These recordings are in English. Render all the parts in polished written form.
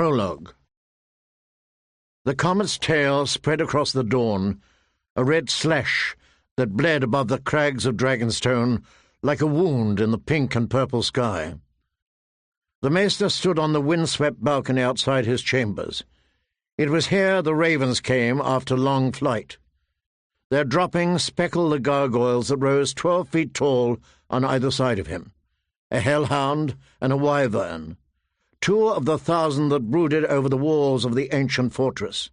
Prologue. The comet's tail spread across the dawn, a red slash that bled above the crags of Dragonstone like a wound in the pink and purple sky. The Maester stood on the wind-swept balcony outside his chambers. It was here the ravens came after long flight. Their dropping speckled the gargoyles that rose 12 feet tall on either side of him, a hellhound and a wyvern, 2 of the 1,000 that brooded over the walls of the ancient fortress.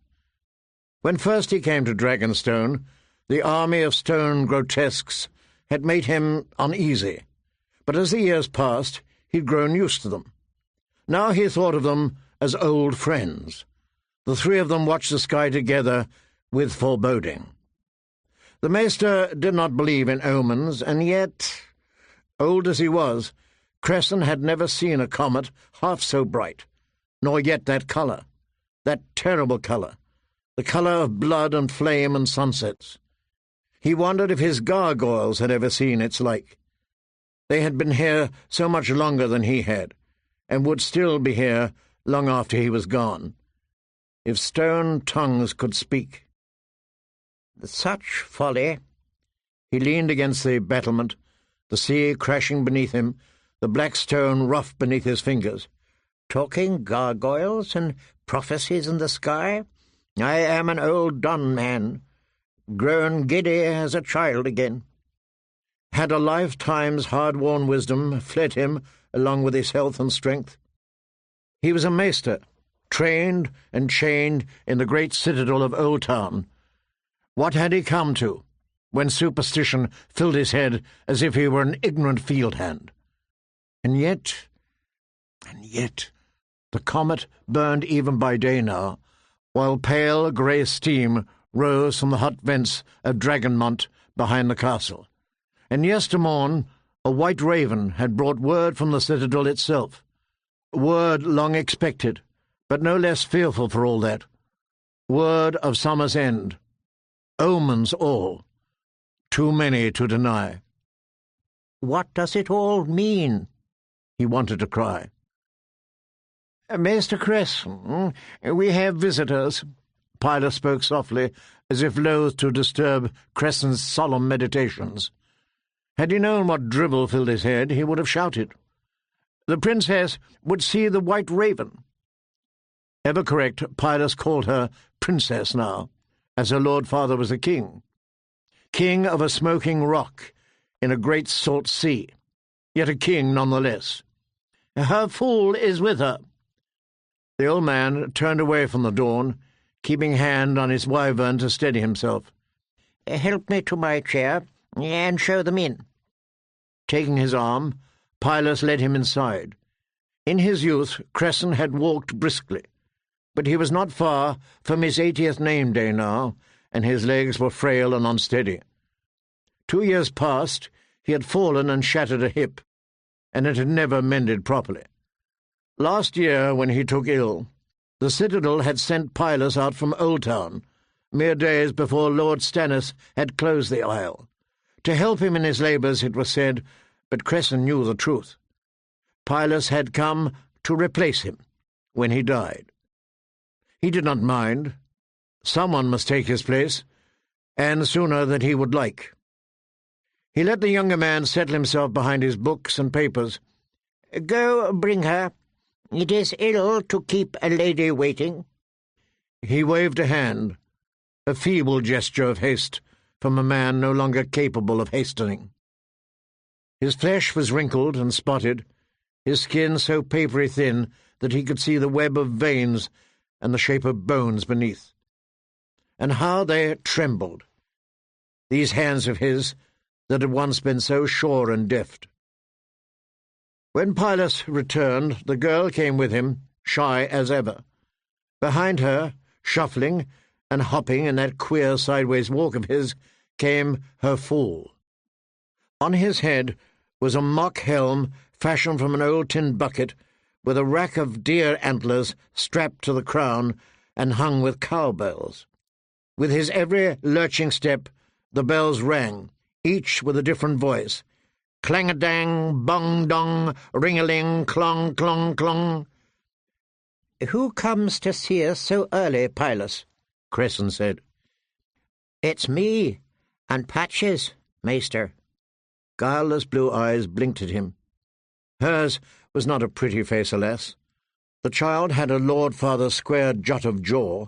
When first he came to Dragonstone, the army of stone grotesques had made him uneasy, but as the years passed, he'd grown used to them. Now he thought of them as old friends. The 3 of them watched the sky together with foreboding. The Maester did not believe in omens, and yet, old as he was, Cresson had never seen a comet half so bright, nor yet that colour, that terrible colour, the colour of blood and flame and sunsets. He wondered if his gargoyles had ever seen its like. They had been here so much longer than he had, and would still be here long after he was gone. If stone tongues could speak. Such folly! He leaned against the battlement, the sea crashing beneath him, the black stone rough beneath his fingers. Talking gargoyles and prophecies in the sky? I am an old done man, grown giddy as a child again. Had a lifetime's hard-worn wisdom fled him along with his health and strength? He was a Maester, trained and chained in the great citadel of Old Town. What had he come to, when superstition filled his head as if he were an ignorant field hand? And yet, the comet burned even by day now, while pale grey steam rose from the hot vents of Dragonmont behind the castle. And yestermorn a white raven had brought word from the citadel itself, word long expected, but no less fearful for all that, word of summer's end, omens all, too many to deny. What does it all mean? He wanted to cry. Maester Cresson, we have visitors. Pilot spoke softly, as if loath to disturb Cresson's solemn meditations. Had he known what dribble filled his head, he would have shouted. The princess would see the white raven. Ever correct, Pilus called her princess now, as her lord father was a king. King of a smoking rock in a great salt sea, yet a king nonetheless. Her fool is with her. The old man turned away from the dawn, keeping hand on his wyvern to steady himself. Help me to my chair, and show them in. Taking his arm, Pilus led him inside. In his youth, Cresson had walked briskly, but he was not far from his 80th name day now, and his legs were frail and unsteady. 2 years past, he had fallen and shattered a hip, and it had never mended properly. Last year, when he took ill, the citadel had sent Pilus out from Old Town, mere days before Lord Stannis had closed the isle, to help him in his labours, it was said, but Cresson knew the truth. Pilus had come to replace him when he died. He did not mind. Someone must take his place, and sooner than he would like. He let the younger man settle himself behind his books and papers. Go bring her. It is ill to keep a lady waiting. He waved a hand, a feeble gesture of haste from a man no longer capable of hastening. His flesh was wrinkled and spotted, his skin so papery thin that he could see the web of veins and the shape of bones beneath. And how they trembled, these hands of his that had once been so sure and deft. When Pilus returned, the girl came with him, shy as ever. Behind her, shuffling and hopping in that queer sideways walk of his, came her fool. On his head was a mock helm fashioned from an old tin bucket, with a rack of deer antlers strapped to the crown and hung with cowbells. With his every lurching step, the bells rang, each with a different voice. Clang-a-dang, bong-dong, ring-a-ling, clong, clong, clong. "Who comes to see us so early, Pilus?" Cresson said. "It's me, and Patches, Maester." Guileless blue eyes blinked at him. Hers was not a pretty face, alas. The child had a Lord Father's square jut of jaw,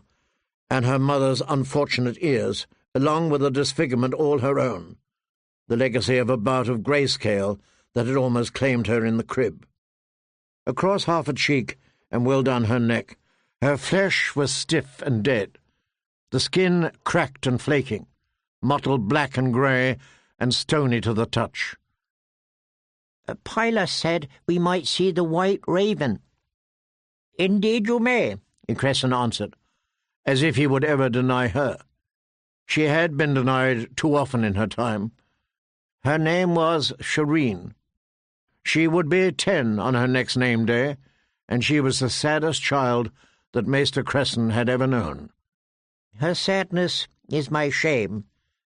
and her mother's unfortunate ears, along with a disfigurement all her own, the legacy of a bout of grayscale that had almost claimed her in the crib. Across half a cheek and well down her neck, her flesh was stiff and dead, the skin cracked and flaking, mottled black and grey and stony to the touch. "Pilus said we might see the White Raven." "Indeed you may," Cresson answered, as if he would ever deny her. She had been denied too often in her time. Her name was Shireen. She would be 10 on her next name day, and she was the saddest child that Maester Cresson had ever known. "Her sadness is my shame,"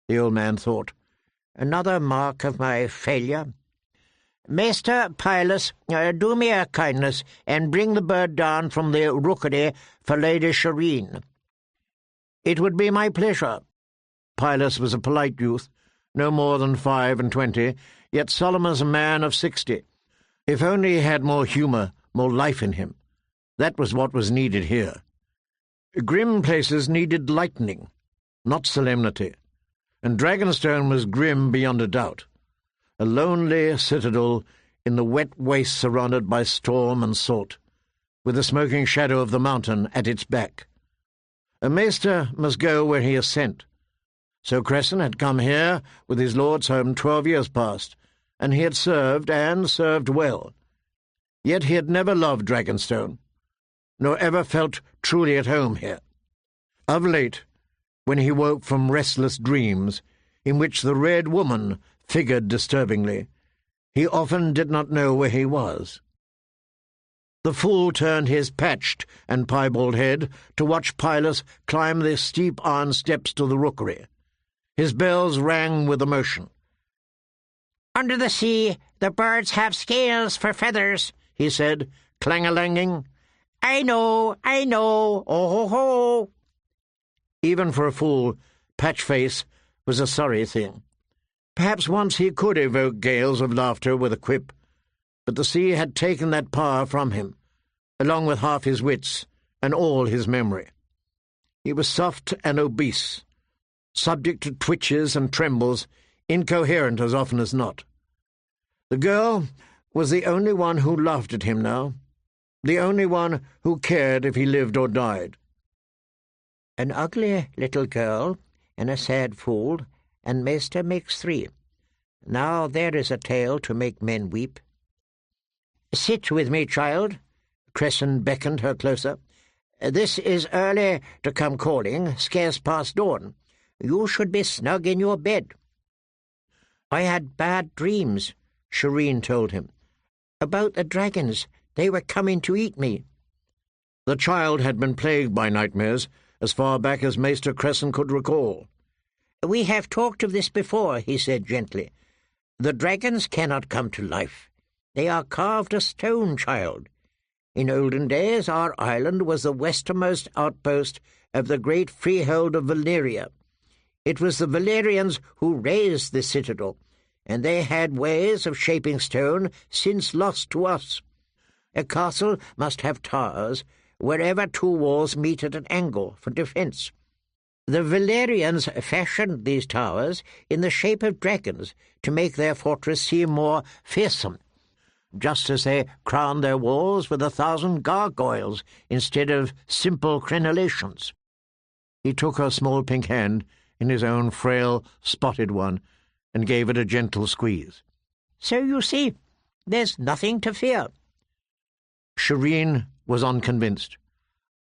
the old man thought. "Another mark of my failure. Maester Pilus, do me a kindness and bring the bird down from the rookery for Lady Shireen." "It would be my pleasure." Pilus was a polite youth, no more than 25, yet solemn as a man of 60. If only he had more humour, more life in him. That was what was needed here. Grim places needed lightning, not solemnity, and Dragonstone was grim beyond a doubt. A lonely citadel in the wet waste surrounded by storm and salt, with the smoking shadow of the mountain at its back. A maester must go where he is sent. So Cresson had come here with his lord's home 12 years past, and he had served, and served well. Yet he had never loved Dragonstone, nor ever felt truly at home here. Of late, when he woke from restless dreams, in which the Red Woman figured disturbingly, he often did not know where he was. The fool turned his patched and piebald head to watch Pilus climb the steep iron steps to the rookery. His bells rang with emotion. "Under the sea, the birds have scales for feathers," he said, clang-a-langing. I know, oh-ho-ho." Even for a fool, Patchface was a sorry thing. Perhaps once he could evoke gales of laughter with a quip, but the sea had taken that power from him, along with half his wits and all his memory. He was soft and obese, subject to twitches and trembles, incoherent as often as not. The girl was the only one who laughed at him now, the only one who cared if he lived or died. "An ugly little girl and a sad fool, and Maester makes 3. Now there is a tale to make men weep." "Sit with me, child." Cresson beckoned her closer. "This is early to come calling, scarce past dawn. You should be snug in your bed." "I had bad dreams," Shireen told him. "About the dragons. They were coming to eat me." The child had been plagued by nightmares as far back as Maester Cresson could recall. "We have talked of this before," he said gently. "The dragons cannot come to life. They are carved of stone, child. In olden days our island was the westernmost outpost of the great freehold of Valyria. It was the Valyrians who raised this citadel, and they had ways of shaping stone since lost to us. A castle must have towers wherever 2 walls meet at an angle for defence. The Valyrians fashioned these towers in the shape of dragons to make their fortress seem more fearsome, just as they crowned their walls with 1,000 gargoyles instead of simple crenellations." He took her small pink hand in his own frail, spotted one, and gave it a gentle squeeze. "So you see, there's nothing to fear." Shireen was unconvinced.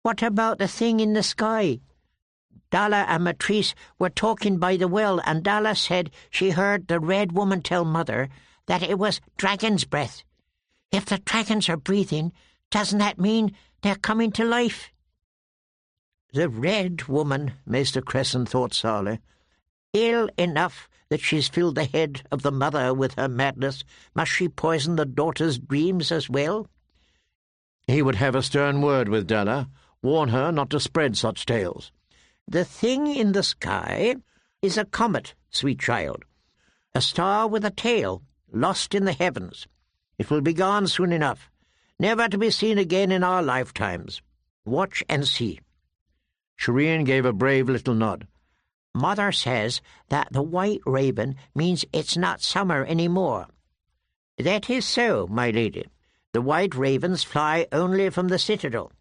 "What about the thing in the sky? Dalla and Matrice were talking by the well, and Dalla said she heard the Red Woman tell Mother that it was dragon's breath. If the dragons are breathing, doesn't that mean they're coming to life?" "The Red Woman," Maester Cresson thought sourly. "Ill enough that she's filled the head of the mother with her madness. Must she poison the daughter's dreams as well?" He would have a stern word with Della, warn her not to spread such tales. "The thing in the sky is a comet, sweet child, a star with a tail, lost in the heavens. It will be gone soon enough, never to be seen again in our lifetimes. Watch and see." Shireen gave a brave little nod. "Mother says that the white raven means it's not summer any more." "That is so, my lady. The white ravens fly only from the citadel."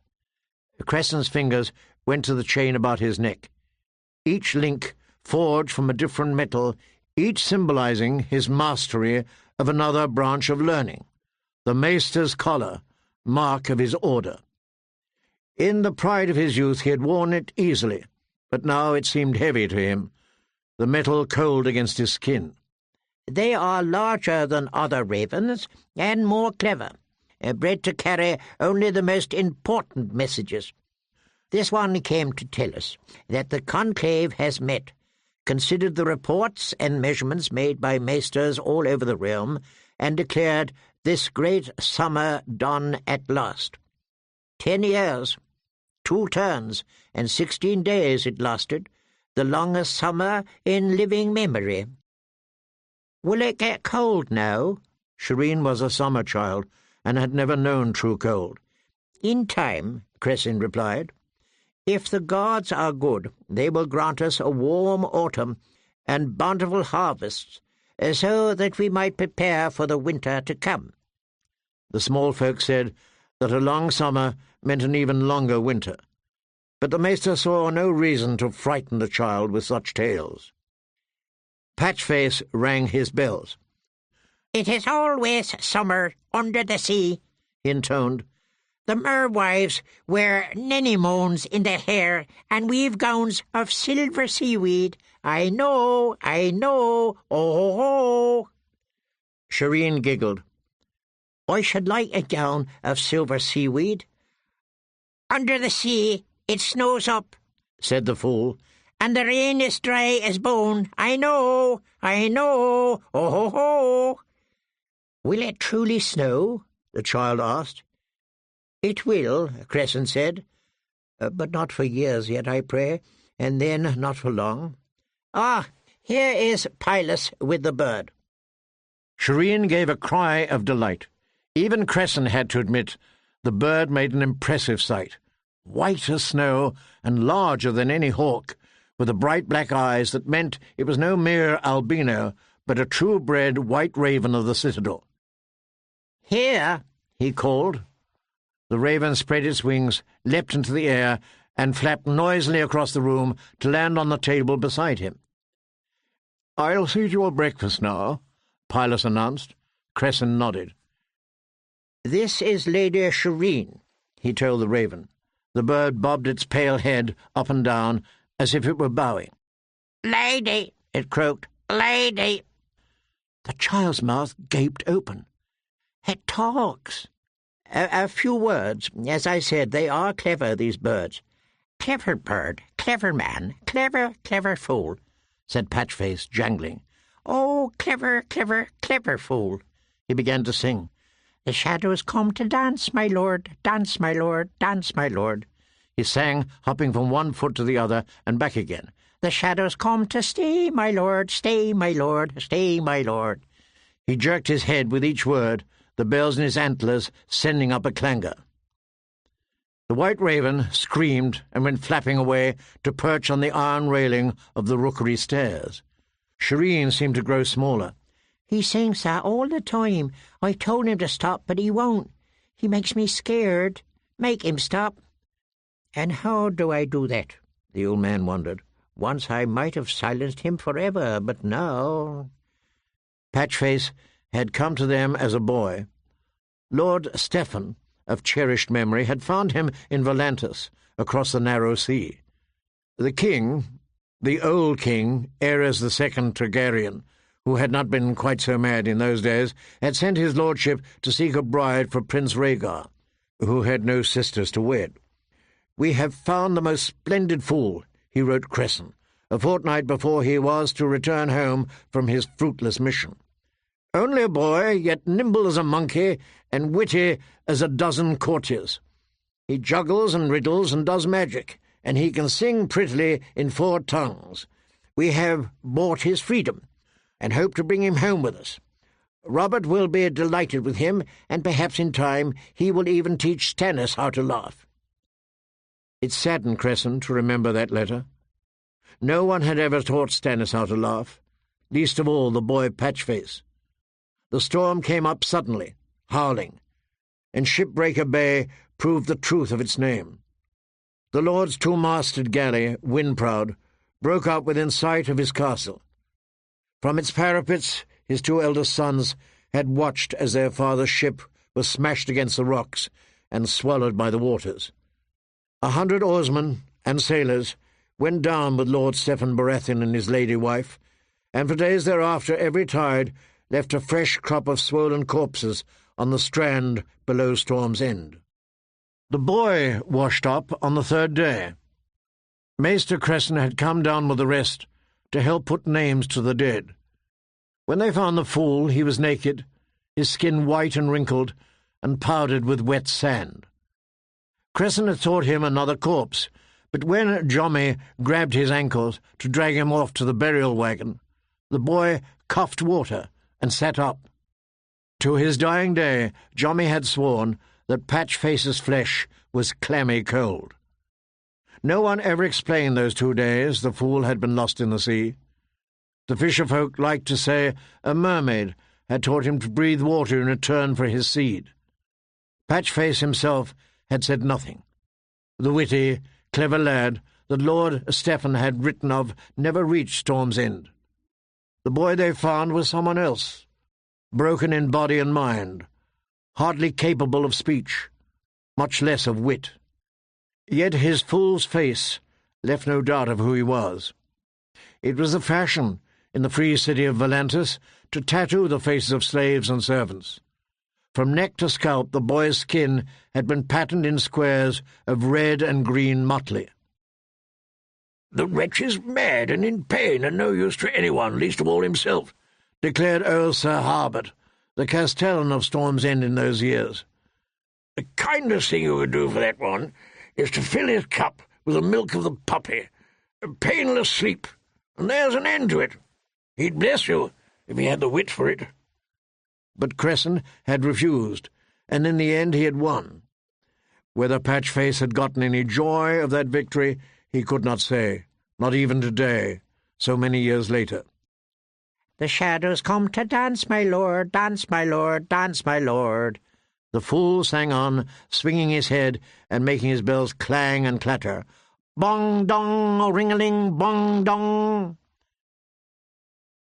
Cressen's fingers went to the chain about his neck, each link forged from a different metal, each symbolizing his mastery of another branch of learning, the maester's collar, mark of his order. In the pride of his youth he had worn it easily, but now it seemed heavy to him, the metal cold against his skin. "They are larger than other ravens, and more clever, bred to carry only the most important messages. This one came to tell us that the conclave has met, considered the reports and measurements made by maesters all over the realm, and declared this great summer done at last. 10 years, 2 turns, and 16 days it lasted, the longest summer in living memory." "Will it get cold now?" Shireen was a summer child, and had never known true cold. "In time," Cressen replied. "If the gods are good, they will grant us a warm autumn and bountiful harvests, so that we might prepare for the winter to come." The small folk said that a long summer meant an even longer winter, but the maester saw no reason to frighten the child with such tales. Patchface rang his bells. "It is always summer under the sea," he intoned. "The merwives wear anemones in their hair and weave gowns of silver seaweed. I know, oh." Shireen giggled. "I should like a gown of silver seaweed." "Under the sea it snows up," said the fool, "and the rain is dry as bone. I know, oh." "Will it truly snow?" the child asked. "It will," Cressen said, "but not for years yet, I pray, and then not for long. Ah, here is Pilus with the bird." Shireen gave a cry of delight. Even Cressen had to admit the bird made an impressive sight, white as snow and larger than any hawk, with the bright black eyes that meant it was no mere albino, but a true-bred white raven of the citadel. "Here," he called. The raven spread its wings, leapt into the air, and flapped noisily across the room to land on the table beside him. "I'll see to your breakfast now," Pilus announced. Cressen nodded. "This is Lady Shireen," he told the raven. The bird bobbed its pale head up and down as if it were bowing. "Lady," it croaked, "lady." The child's mouth gaped open. "It talks." A few words. As I said, they are clever, these birds." "Clever bird, clever man, clever fool," said Patchface, jangling. "Oh, clever fool." He began to sing. "The shadows come to dance, my lord, dance, my lord, dance, my lord." He sang, hopping from one foot to the other and back again. "The shadows come to stay, my lord, stay, my lord, stay, my lord." He jerked his head with each word, the bells in his antlers sending up a clangor. The white raven screamed and went flapping away to perch on the iron railing of the rookery stairs. Shireen seemed to grow smaller. "He sings that all the time. I told him to stop, but he won't. He makes me scared. Make him stop." "And how do I do that?" the old man wondered. "Once I might have silenced him forever, but now—" Patchface had come to them as a boy. Lord Stephen, of cherished memory, had found him in Volantis, across the narrow sea. The king, the old king, Ares II Targaryen, who had not been quite so mad in those days, had sent his lordship to seek a bride for Prince Rhaegar, who had no sisters to wed. "We have found the most splendid fool," he wrote Cressen, a fortnight before he was to return home from his fruitless mission. Only a boy, yet nimble as a monkey and witty as a dozen courtiers. He juggles and riddles and does magic, and he can sing prettily in 4 tongues. We have bought his freedom, and hope to bring him home with us. Robert will be delighted with him, and perhaps in time he will even teach Stannis how to laugh." It saddened Cresson to remember that letter. No one had ever taught Stannis how to laugh, least of all the boy Patchface. The storm came up suddenly, howling, and Shipbreaker Bay proved the truth of its name. The Lord's 2-masted galley, Windproud, broke up within sight of his castle. From its parapets his 2 eldest sons had watched as their father's ship was smashed against the rocks and swallowed by the waters. 100 oarsmen and sailors went down with Lord Stephen Baratheon and his lady wife, and for days thereafter every tide left a fresh crop of swollen corpses on the strand below Storm's End. The boy washed up on the 3rd day. Maester Cresson had come down with the rest to help put names to the dead. When they found the fool, he was naked, his skin white and wrinkled, and powdered with wet sand. Cresson had thought him another corpse, but when Jommy grabbed his ankles to drag him off to the burial wagon, the boy coughed water and sat up. To his dying day, Jommy had sworn that Patchface's flesh was clammy cold. No one ever explained those 2 days the fool had been lost in the sea. The fisherfolk liked to say a mermaid had taught him to breathe water in return for his seed. Patchface himself had said nothing. The witty, clever lad that Lord Stephen had written of never reached Storm's End. The boy they found was someone else, broken in body and mind, hardly capable of speech, much less of wit. Yet his fool's face left no doubt of who he was. It was the fashion in the free city of Volantis to tattoo the faces of slaves and servants. From neck to scalp the boy's skin had been patterned in squares of red and green motley. "The wretch is mad and in pain and no use to anyone, least of all himself," declared old Sir Harbert, the castellan of Storm's End in those years. "The kindest thing you could do for that one is to fill his cup with the milk of the puppy, a painless sleep, and there's an end to it. He'd bless you if he had the wit for it." But Cresson had refused, and in the end he had won. Whether Patchface had gotten any joy of that victory, he could not say, not even today, so many years later. "The shadows come to dance, my lord, dance, my lord, dance, my lord," the fool sang on, swinging his head and making his bells clang and clatter. "Bong dong, ring-a-ling, bong dong."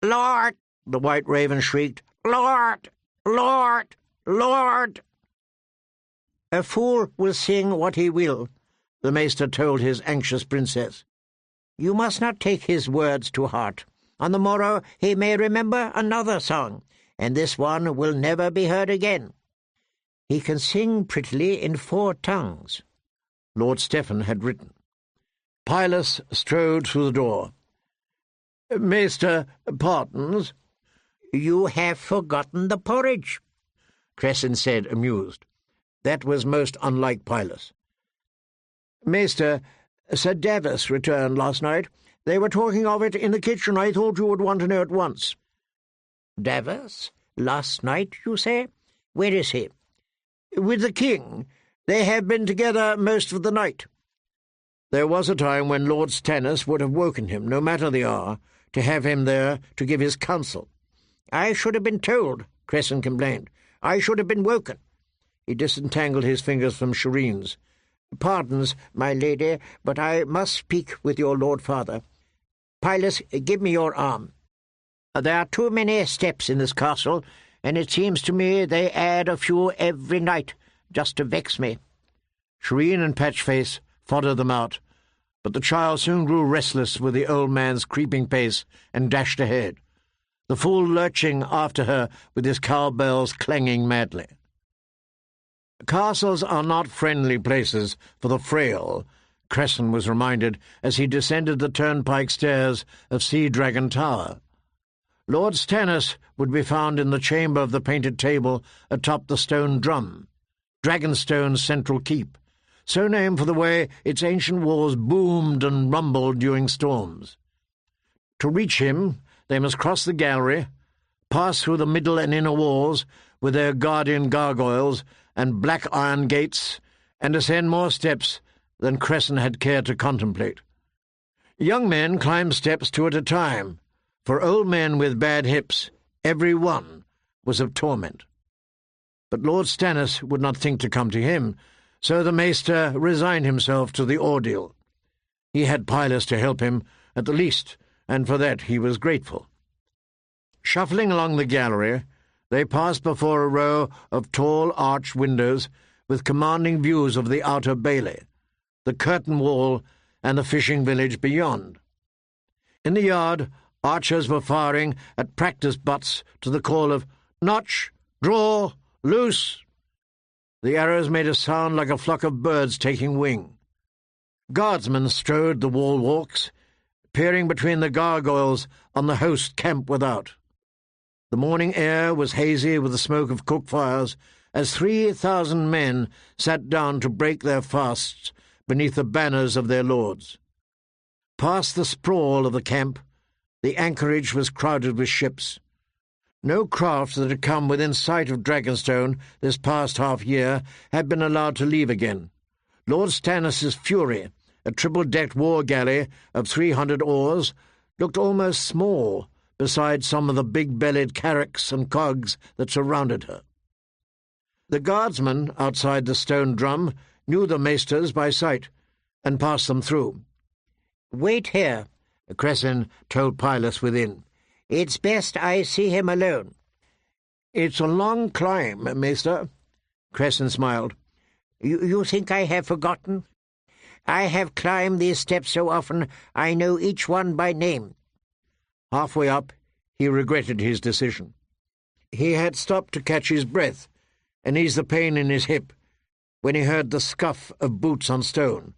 "Lord!" the white raven shrieked. "Lord! Lord! Lord!" "A fool will sing what he will," the maester told his anxious princess. "You must not take his words to heart. On the morrow he may remember another song, and this one will never be heard again. He can sing prettily in 4 tongues. Lord Stephen had written. Pylus strode through the door. "Maester pardons." "You have forgotten the porridge," Cresson said, amused. That was most unlike Pylus. "Maester, Sir Davos returned last night. They were talking of it in the kitchen. I thought you would want to know at once." "Davos? Last night, you say? Where is he?" "With the king. They have been together most of the night." There was a time when Lord Stannis would have woken him, no matter the hour, to have him there to give his counsel. "I should have been told," Cresson complained. "I should have been woken." He disentangled his fingers from Shireen's. "Pardons, my lady, but I must speak with your lord father. Pylus, give me your arm. There are too many steps in this castle, and it seems to me they add a few every night, just to vex me." Shireen and Patchface followed them out, but the child soon grew restless with the old man's creeping pace and dashed ahead, the fool lurching after her with his cowbells clanging madly. Castles are not friendly places for the frail, Cresson was reminded as he descended the turnpike stairs of Sea Dragon Tower. Lord Stannis would be found in the chamber of the painted table atop the stone drum, Dragonstone's central keep, so named for the way its ancient walls boomed and rumbled during storms. To reach him, they must cross the gallery, pass through the middle and inner walls with their guardian gargoyles and black iron gates, and ascend more steps than Cresson had cared to contemplate. Young men climbed steps 2 at a time. For old men with bad hips, every one was of torment. But Lord Stannis would not think to come to him, so the Maester resigned himself to the ordeal. He had Pylus to help him, at the least, and for that he was grateful. Shuffling along the gallery, they passed before a row of tall arched windows with commanding views of the outer bailey, the curtain wall, and the fishing village beyond. In the yard, archers were firing at practice butts to the call of "Notch! Draw! Loose!" The arrows made a sound like a flock of birds taking wing. Guardsmen strode the wall walks, peering between the gargoyles on the host camp without. The morning air was hazy with the smoke of cook fires as 3,000 men sat down to break their fasts beneath the banners of their lords. Past the sprawl of the camp, the anchorage was crowded with ships. No craft that had come within sight of Dragonstone this past half-year had been allowed to leave again. Lord Stannis's Fury, a triple-decked war galley of 300 oars, looked almost small beside some of the big-bellied carracks and cogs that surrounded her. The guardsmen outside the stone drum knew the maesters by sight, and passed them through. "Wait here," Cresson told Pylus within. "It's best I see him alone." "It's a long climb, Maester." Cresson smiled. You think I have forgotten? I have climbed these steps so often I know each one by name." Halfway up, he regretted his decision. He had stopped to catch his breath and ease the pain in his hip when he heard the scuff of boots on stone,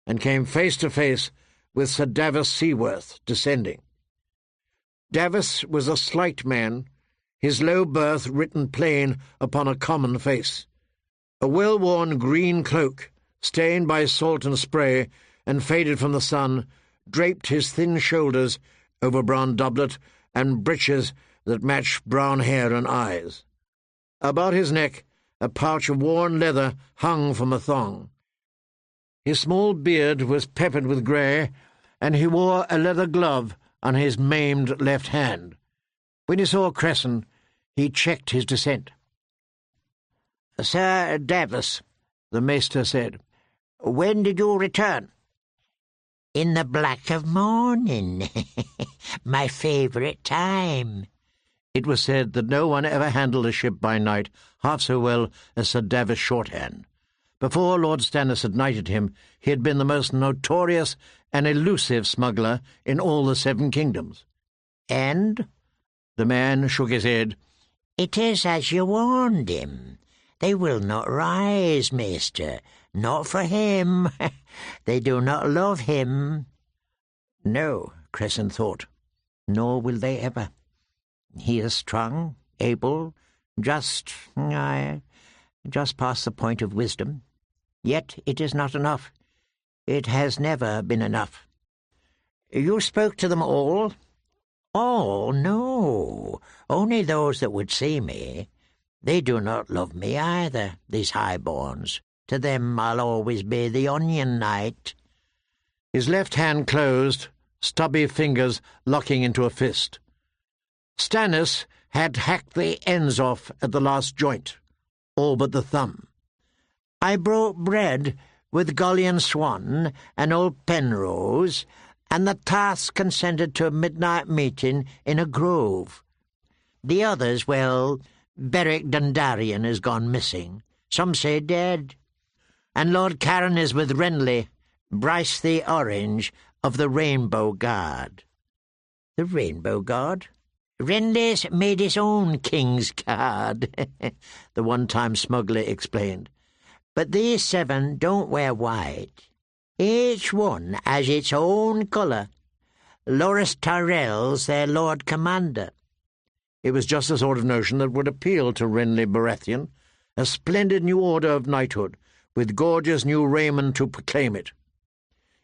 and came face to face with Sir Davos Seaworth descending. Davos was a slight man, his low birth written plain upon a common face. A well-worn green cloak, stained by salt and spray and faded from the sun, draped his thin shoulders over brown doublet and breeches that matched brown hair and eyes. About his neck, a pouch of worn leather hung from a thong. His small beard was peppered with grey, and he wore a leather glove on his maimed left hand. When he saw Cresson, he checked his descent. "Sir Davos," the Maester said, "when did you return?" "In the black of morning, my favourite time." It was said that no one ever handled a ship by night half so well as Sir Davos Shorthand. Before Lord Stannis had knighted him, he had been the most notorious and elusive smuggler in all the 7 kingdoms. "And?" The man shook his head. "It is as you warned him. They will not rise, Maester. Not for him. They do not love him." No, Cresson thought, nor will they ever. He is strong, able, just past the point of wisdom. Yet it is not enough. It has never been enough. "You spoke to them all?" "All? No. Only those that would see me. They do not love me either, these highborns. To them I'll always be the Onion Knight." His left hand closed, stubby fingers locking into a fist. Stannis had hacked the ends off at the last joint, all but the thumb. "I brought bread with Gullion Swan and old Penrose, and the task consented to a midnight meeting in a grove. The others, well, Beric Dondarrion has gone missing. Some say dead. And Lord Caron is with Renly, Bryce the Orange of the Rainbow Guard." "The Rainbow Guard?" "Renly's made his own King's Guard," the one-time smuggler explained. "But these 7 don't wear white. Each one has its own colour. Loras Tyrell's their Lord Commander. It was just the sort of notion that would appeal to Renly Baratheon, a splendid new order of knighthood, with gorgeous new raiment to proclaim it.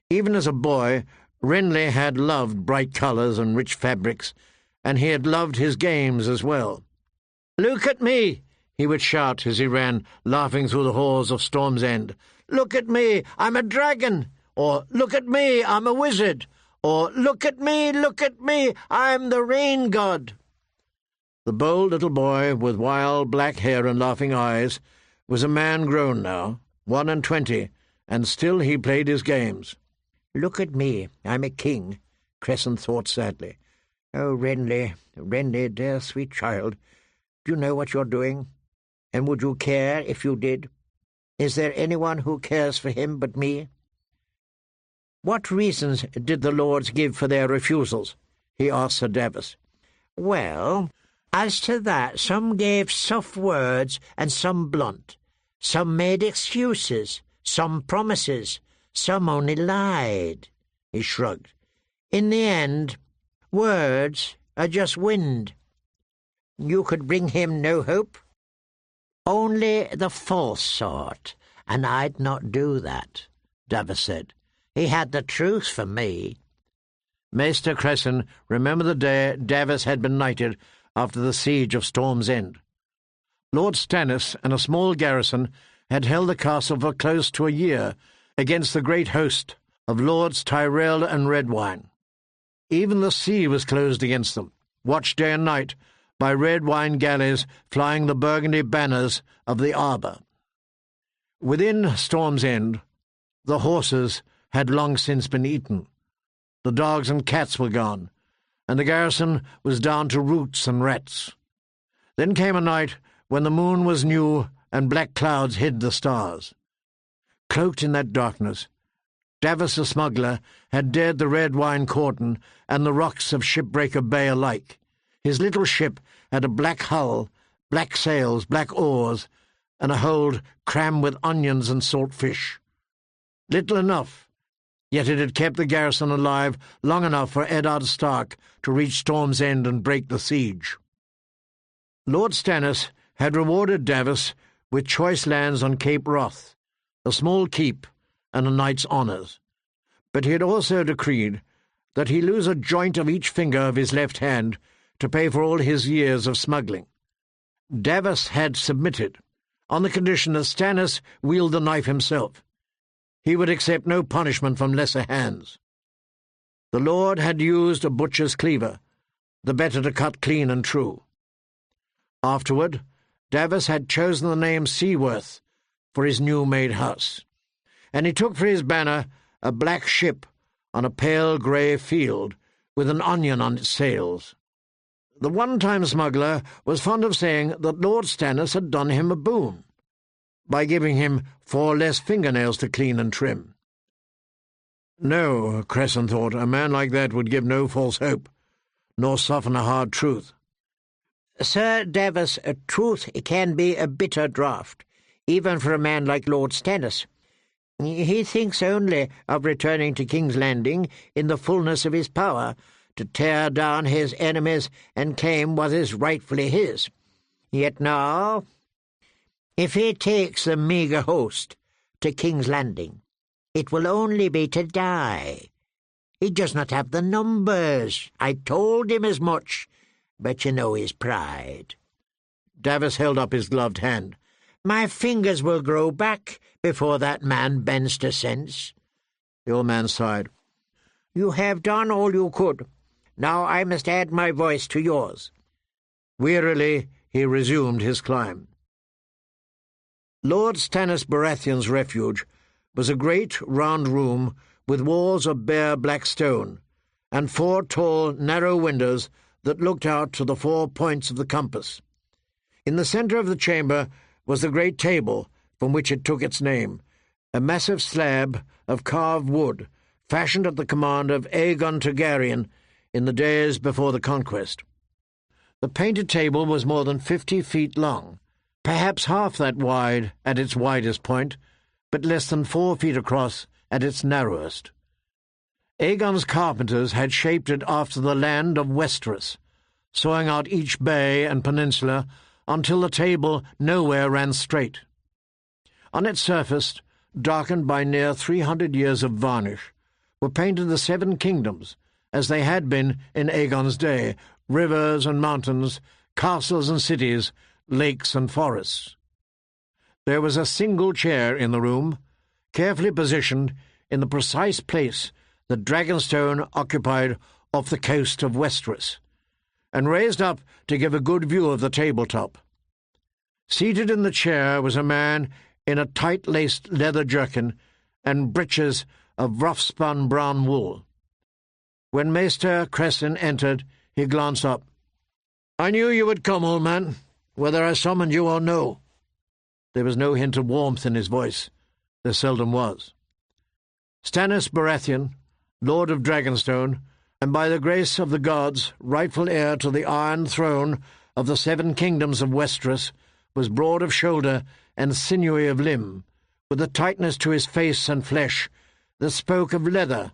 Even as a boy, Renly had loved bright colours and rich fabrics, and he had loved his games as well. "Look at me!" he would shout as he ran, laughing through the halls of Storm's End. "Look at me, I'm a dragon!" Or, "Look at me, I'm a wizard!" Or, look at me, I'm the rain god!" The bold little boy, with wild black hair and laughing eyes, was a man grown now, 21, and still he played his games. "Look at me, I'm a king," Crescent thought sadly. "Oh, Renly, dear sweet child, do you know what you're doing? And would you care if you did? Is there anyone who cares for him but me?" "What reasons did the lords give for their refusals?" he asked Sir Davos. "Well, as to that, some gave soft words and some blunt. Some made excuses, some promises, some only lied." He shrugged. "In the end, words are just wind." "You could bring him no hope?" "Only the false sort, and I'd not do that," Davos said. "He had the truth for me." Maester Cresson remembered the day Davos had been knighted after the siege of Storm's End. Lord Stannis and a small garrison had held the castle for close to a year against the great host of Lords Tyrell and Redwyne. Even the sea was closed against them, watched day and night by Redwyne galleys flying the burgundy banners of the Arbor. Within Storm's End, the horses had long since been eaten. The dogs and cats were gone, and the garrison was down to roots and rats. Then came a night when the moon was new and black clouds hid the stars. Cloaked in that darkness, Davos the smuggler had dared the Redwyne cordon and the rocks of Shipbreaker Bay alike. His little ship had a black hull, black sails, black oars, and a hold crammed with onions and salt fish. Little enough, yet it had kept the garrison alive long enough for Eddard Stark to reach Storm's End and break the siege. Lord Stannis had rewarded Davos with choice lands on Cape Wrath, a small keep, and a knight's honours, but he had also decreed that he lose a joint of each finger of his left hand to pay for all his years of smuggling. Davos had submitted, on the condition that Stannis wield the knife himself. He would accept no punishment from lesser hands. The lord had used a butcher's cleaver, the better to cut clean and true. Afterward, Davos had chosen the name Seaworth for his new-made house, and he took for his banner a black ship on a pale grey field with an onion on its sails. The one-time smuggler was fond of saying that Lord Stannis had done him a boon by giving him 4 less fingernails to clean and trim. No, Cresson thought, a man like that would give no false hope, nor soften a hard truth. "Sir Davos, truth can be a bitter draught, even for a man like Lord Stannis. He thinks only of returning to King's Landing in the fullness of his power, to tear down his enemies and claim what is rightfully his. Yet now, if he takes the meagre host to King's Landing, it will only be to die. He does not have the numbers. I told him as much, but you know his pride." Davos held up his gloved hand. "My fingers will grow back before that man bends to sense." The old man sighed. "You have done all you could. Now I must add my voice to yours." Wearily he resumed his climb. Lord Stannis Baratheon's refuge was a great round room with walls of bare black stone, and 4 tall, narrow windows that looked out to the 4 points of the compass. In the centre of the chamber was the great table from which it took its name, a massive slab of carved wood, fashioned at the command of Aegon Targaryen in the days before the conquest. The painted table was more than 50 feet long, perhaps half that wide at its widest point, but less than 4 feet across at its narrowest. Aegon's carpenters had shaped it after the land of Westeros, sawing out each bay and peninsula until the table nowhere ran straight. On its surface, darkened by near 300 years of varnish, were painted the 7 kingdoms, as they had been in Aegon's day, rivers and mountains, castles and cities, lakes and forests. There was a single chair in the room, carefully positioned in the precise place that Dragonstone occupied off the coast of Westeros, and raised up to give a good view of the tabletop. Seated in the chair was a man in a tight-laced leather jerkin and breeches of rough-spun brown wool. When Maester Cresson entered, he glanced up. "I knew you would come, old man, whether I summoned you or no." There was no hint of warmth in his voice. There seldom was. Stannis Baratheon, Lord of Dragonstone, and by the grace of the gods rightful heir to the Iron Throne of the 7 kingdoms of Westeros, was broad of shoulder and sinewy of limb, with a tightness to his face and flesh that spoke of leather,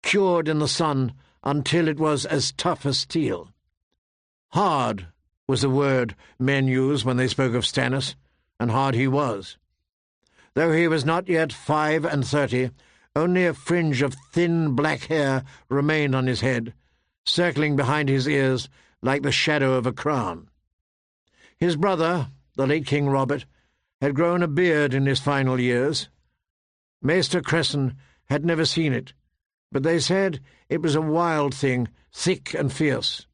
cured in the sun until it was as tough as steel. Hard was the word men used when they spoke of Stannis, and hard he was. Though he was not yet 35, only a fringe of thin black hair remained on his head, circling behind his ears like the shadow of a crown. His brother, the late King Robert, had grown a beard in his final years. Maester Cresson had never seen it, but they said it was a wild thing, thick and fierce.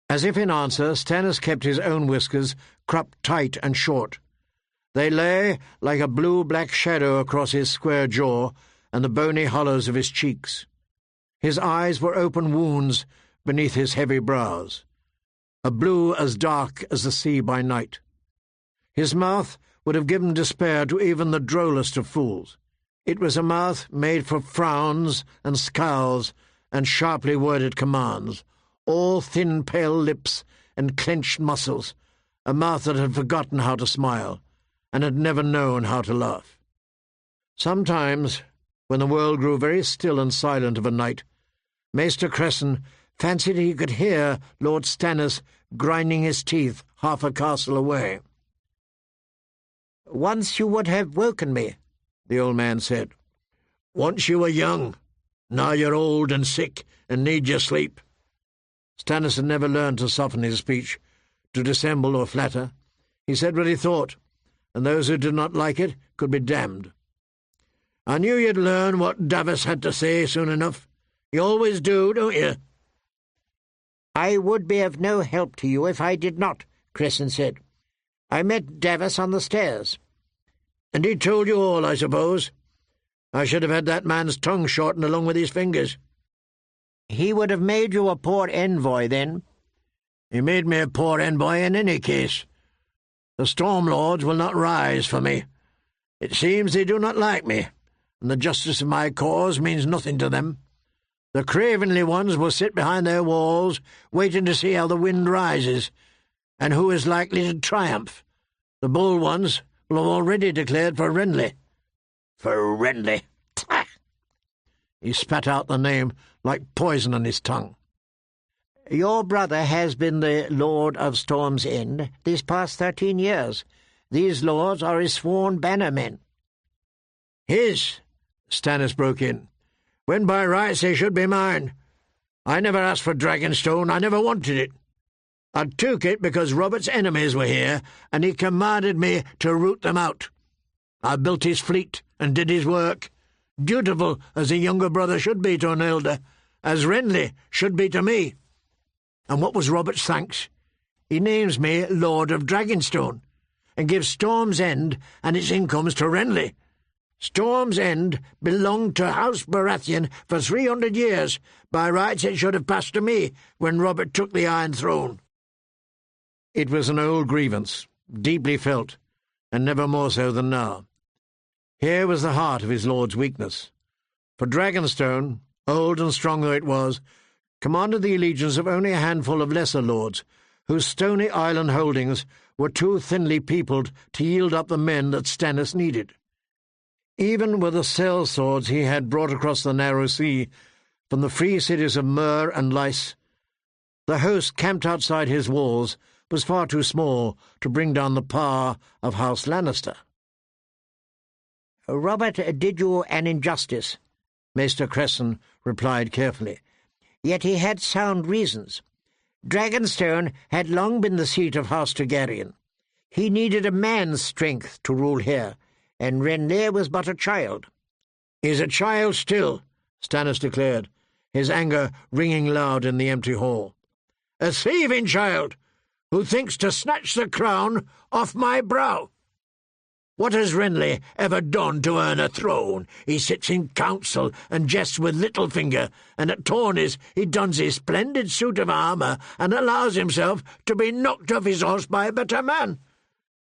As if in answer, Stannis kept his own whiskers cropped tight and short. They lay like a blue-black shadow across his square jaw and the bony hollows of his cheeks. His eyes were open wounds beneath his heavy brows, a blue as dark as the sea by night. His mouth would have given despair to even the drollest of fools. It was a mouth made for frowns and scowls and sharply worded commands, all thin pale lips and clenched muscles, a mouth that had forgotten how to smile, and had never known how to laugh. Sometimes, when the world grew very still and silent of a night, Maester Cresson fancied he could hear Lord Stannis grinding his teeth half a castle away. "Once you would have woken me," the old man said. "Once you were young. Now you're old and sick and need your sleep." Stannis had never learned to soften his speech, to dissemble or flatter. He said what he thought, and those who did not like it could be damned. "I knew you'd learn what Davos had to say soon enough. You always do, don't you?" "I would be of no help to you if I did not," Cresson said. "I met Davos on the stairs." "And he told you all, I suppose? I should have had that man's tongue shortened along with his fingers." "He would have made you a poor envoy then." "He made me a poor envoy in any case. The Stormlords will not rise for me. It seems they do not like me, and the justice of my cause means nothing to them. The cravenly ones will sit behind their walls, waiting to see how the wind rises, and who is likely to triumph. The bold ones will have already declared for Renly." "For Renly!" He spat out the name like poison on his tongue. "Your brother has been the Lord of Storm's End these past 13 years. These lords are his sworn bannermen." "His," Stannis broke in, "when by rights they should be mine. I never asked for Dragonstone. I never wanted it. I took it because Robert's enemies were here, and he commanded me to root them out. I built his fleet and did his work, dutiful as a younger brother should be to an elder, as Renly should be to me. And what was Robert's thanks? He names me Lord of Dragonstone, and gives Storm's End and its incomes to Renly. Storm's End belonged to House Baratheon for 300 years. By rights it should have passed to me when Robert took the Iron Throne." It was an old grievance, deeply felt, and never more so than now. Here was the heart of his lord's weakness. For Dragonstone, old and strong though it was, commanded the allegiance of only a handful of lesser lords, whose stony island holdings were too thinly peopled to yield up the men that Stannis needed. Even with the sellswords he had brought across the narrow sea from the free cities of Myr and Lys, The host camped outside his walls was far too small to bring down the power of House Lannister. "Robert did you an injustice," Maester Cresson replied carefully. "Yet he had sound reasons. Dragonstone had long been the seat of House Targaryen. He needed a man's strength to rule here, and Renly was but a child." "He's a child still," Stannis declared, his anger ringing loud in the empty hall. "A thieving child, who thinks to snatch the crown off my brow. What has Renly ever done to earn a throne? He sits in council and jests with Littlefinger, and at tourneys he dons his splendid suit of armour and allows himself to be knocked off his horse by a better man.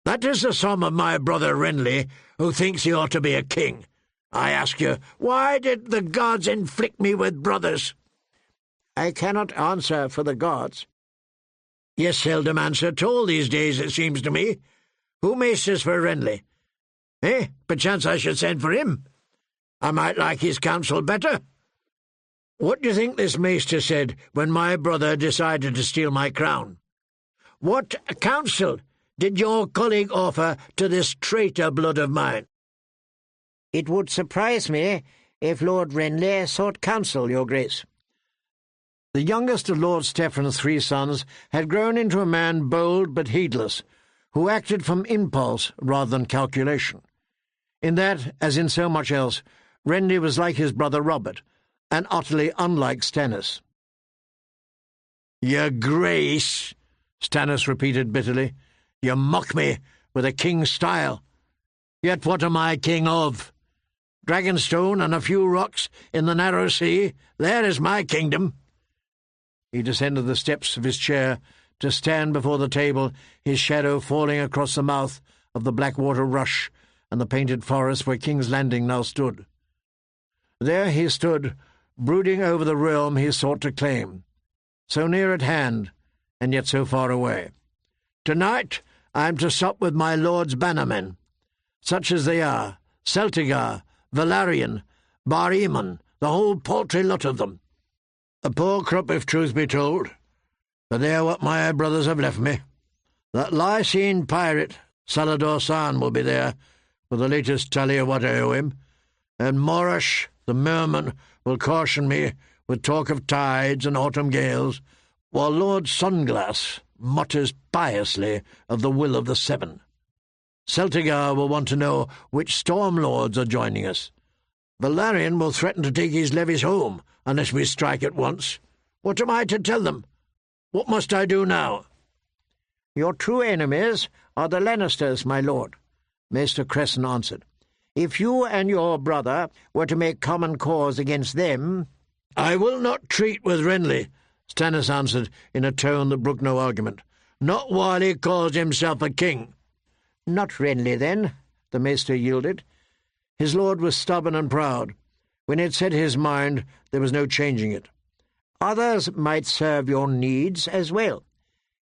That is the sum of my brother Renly, who thinks he ought to be a king. I ask you, why did the gods inflict me with brothers?" "I cannot answer for the gods." "You seldom answer at all these days, it seems to me. Who maesters for Renly? Perchance I should send for him. I might like his counsel better. What do you think this maester said when my brother decided to steal my crown? What counsel did your colleague offer to this traitor blood of mine?" "It would surprise me if Lord Renly sought counsel, your grace." The youngest of Lord Steffen's 3 sons had grown into a man bold but heedless, who acted from impulse rather than calculation. In that, as in so much else, Renly was like his brother Robert, and utterly unlike Stannis. "Your grace," Stannis repeated bitterly, "you mock me with a king's style. Yet what am I king of? Dragonstone and a few rocks in the narrow sea, there is my kingdom." He descended the steps of his chair to stand before the table, his shadow falling across the mouth of the Blackwater Rush and the painted forest where King's Landing now stood. There he stood, brooding over the realm he sought to claim, so near at hand, and yet so far away. "Tonight I am to sup with my lord's bannermen, such as they are, Celtigar, Valerian, Bar-Eamon, the whole paltry lot of them. A poor crop, if truth be told, but they are what my brothers have left me. That Lycian pirate, Salador San, will be there, with the latest tally of what I owe him, and Morash, the merman, will caution me with talk of tides and autumn gales, while Lord Sunglass mutters piously of the will of the Seven. Celtigar will want to know which storm lords are joining us. Valerian will threaten to take his levies home unless we strike at once. What am I to tell them? What must I do now?" "Your true enemies are the Lannisters, my lord," Maester Cresson answered. "If you and your brother were to make common cause against them—" "I will not treat with Renly," Stannis answered in a tone that brooked no argument. "Not while he calls himself a king." "Not Renly, then," the Maester yielded. His lord was stubborn and proud. When he had set his mind, there was no changing it. "Others might serve your needs as well.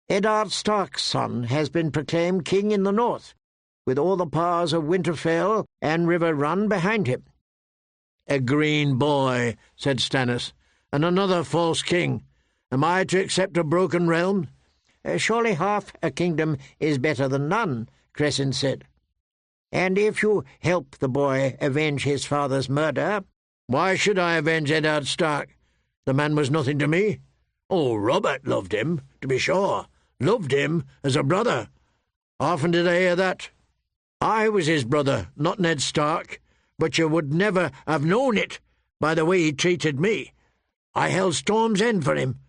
Eddard Stark's son has been proclaimed king in the north, with all the powers of Winterfell and River Run behind him." "A green boy," said Stannis, "and another false king. Am I to accept a broken realm?" "Surely half a kingdom is better than none," Cresson said. "And if you help the boy avenge his father's murder—" "Why should I avenge Eddard Stark? The man was nothing to me. Oh, Robert loved him, to be sure, loved him as a brother. Often did I hear that. I was his brother, not Ned Stark, but you would never have known it by the way he treated me. I held Storm's End for him,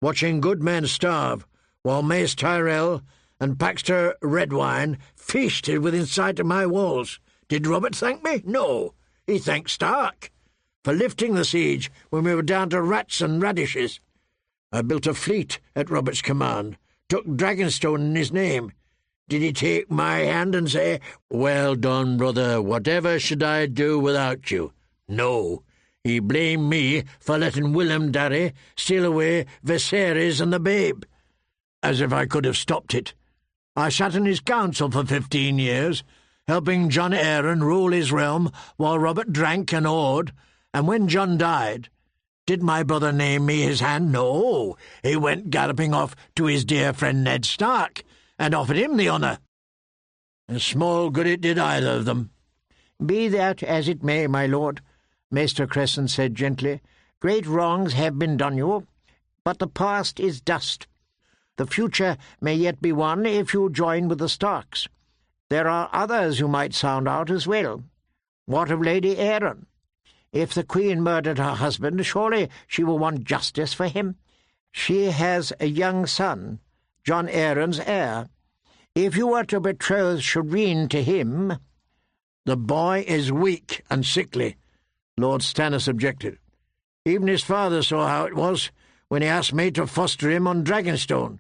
watching good men starve, while Mace Tyrell and Paxter Redwine feasted within sight of my walls. Did Robert thank me? No, he thanked Stark for lifting the siege when we were down to rats and radishes. I built a fleet at Robert's command, took Dragonstone in his name. Did he take my hand and say, 'Well done, brother, whatever should I do without you?' No, he blamed me for letting Willem Darry steal away Viserys and the babe. As if I could have stopped it. I sat in his council for 15 years, helping John Arryn rule his realm while Robert drank and awed, and when John died, Did my brother name me his hand? No, he went galloping off to his dear friend Ned Stark, and offered him the honour. And small good it did either of them. Be that as it may, my lord, Maester Crescent said gently, great wrongs have been done you, but the past is dust. The future may yet be won if you join with the Starks. There are others who might sound out as well. What of Lady Arryn? If the Queen murdered her husband, surely she will want justice for him. She has a young son, John Arryn's heir. If you were to betroth Shireen to him— The boy is weak and sickly, Lord Stannis objected. Even his father saw how it was when he asked me to foster him on Dragonstone.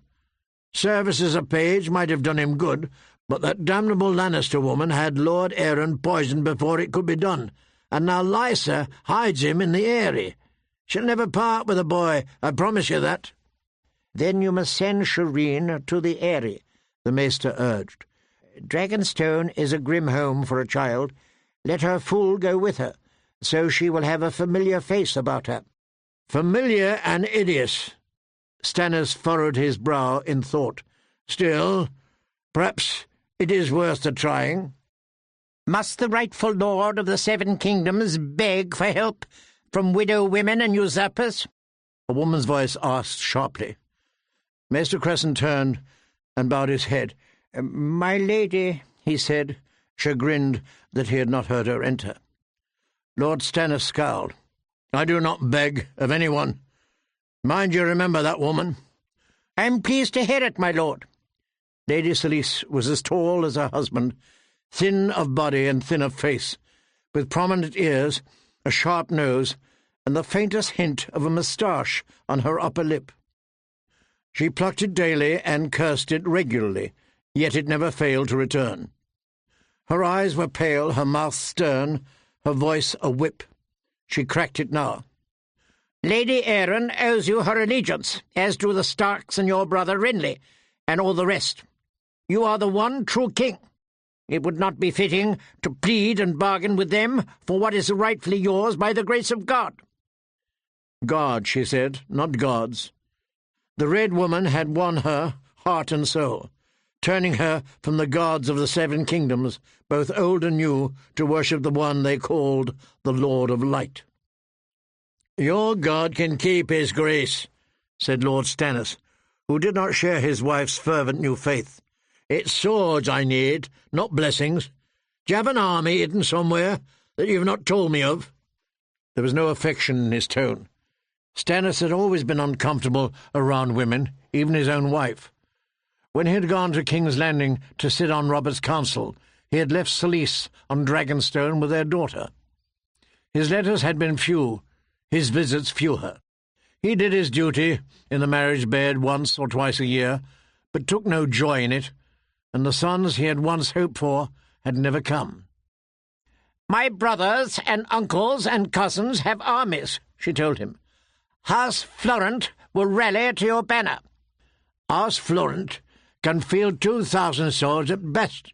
Service as a page might have done him good, but that damnable Lannister woman had Lord Arryn poisoned before it could be done, and now Lysa hides him in the Eyrie. She'll never part with the boy, I promise you that. Then you must send Shireen to the Eyrie, the Maester urged. Dragonstone is a grim home for a child. Let her fool go with her, so she will have a familiar face about her. Familiar and hideous. Stannis furrowed his brow in thought. Still, perhaps it is worth the trying. Must the rightful lord of the Seven Kingdoms beg for help from widow women and usurpers? A woman's voice asked sharply. Maester Crescent turned and bowed his head. My lady, he said, chagrined that he had not heard her enter. Lord Stannis scowled. I do not beg of anyone. Mind you remember that woman. I am pleased to hear it, my lord. Lady Selyse was as tall as her husband, thin of body and thin of face, with prominent ears, a sharp nose, and the faintest hint of a moustache on her upper lip. She plucked it daily and cursed it regularly, yet it never failed to return. Her eyes were pale, her mouth stern, her voice a whip. She cracked it now. Lady Arryn owes you her allegiance, as do the Starks and your brother Renly, and all the rest. You are the one true king. It would not be fitting to plead and bargain with them for what is rightfully yours by the grace of God. God, she said, not gods. The Red Woman had won her heart and soul, turning her from the gods of the Seven Kingdoms, both old and new, to worship the one they called the Lord of Light. Your God can keep his grace, said Lord Stannis, who did not share his wife's fervent new faith. It's swords I need, not blessings. Do you have an army hidden somewhere that you've not told me of? There was no affection in his tone. Stannis had always been uncomfortable around women, even his own wife. When he had gone to King's Landing to sit on Robert's council, he had left Selyse on Dragonstone with their daughter. His letters had been few, his visits fewer. He did his duty in the marriage bed once or twice a year, but took no joy in it, and the sons he had once hoped for had never come. My brothers and uncles and cousins have armies, she told him. House Florent will rally to your banner. House Florent can field 2,000 swords at best.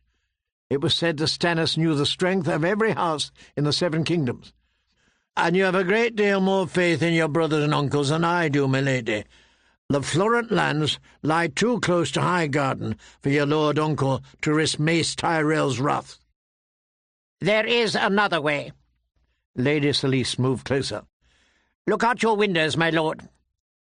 It was said that Stannis knew the strength of every house in the Seven Kingdoms. And you have a great deal more faith in your brothers and uncles than I do, my lady. The Florent lands lie too close to Highgarden for your lord uncle to risk Mace Tyrell's wrath. There is another way. Lady Selyse moved closer. Look out your windows, my lord.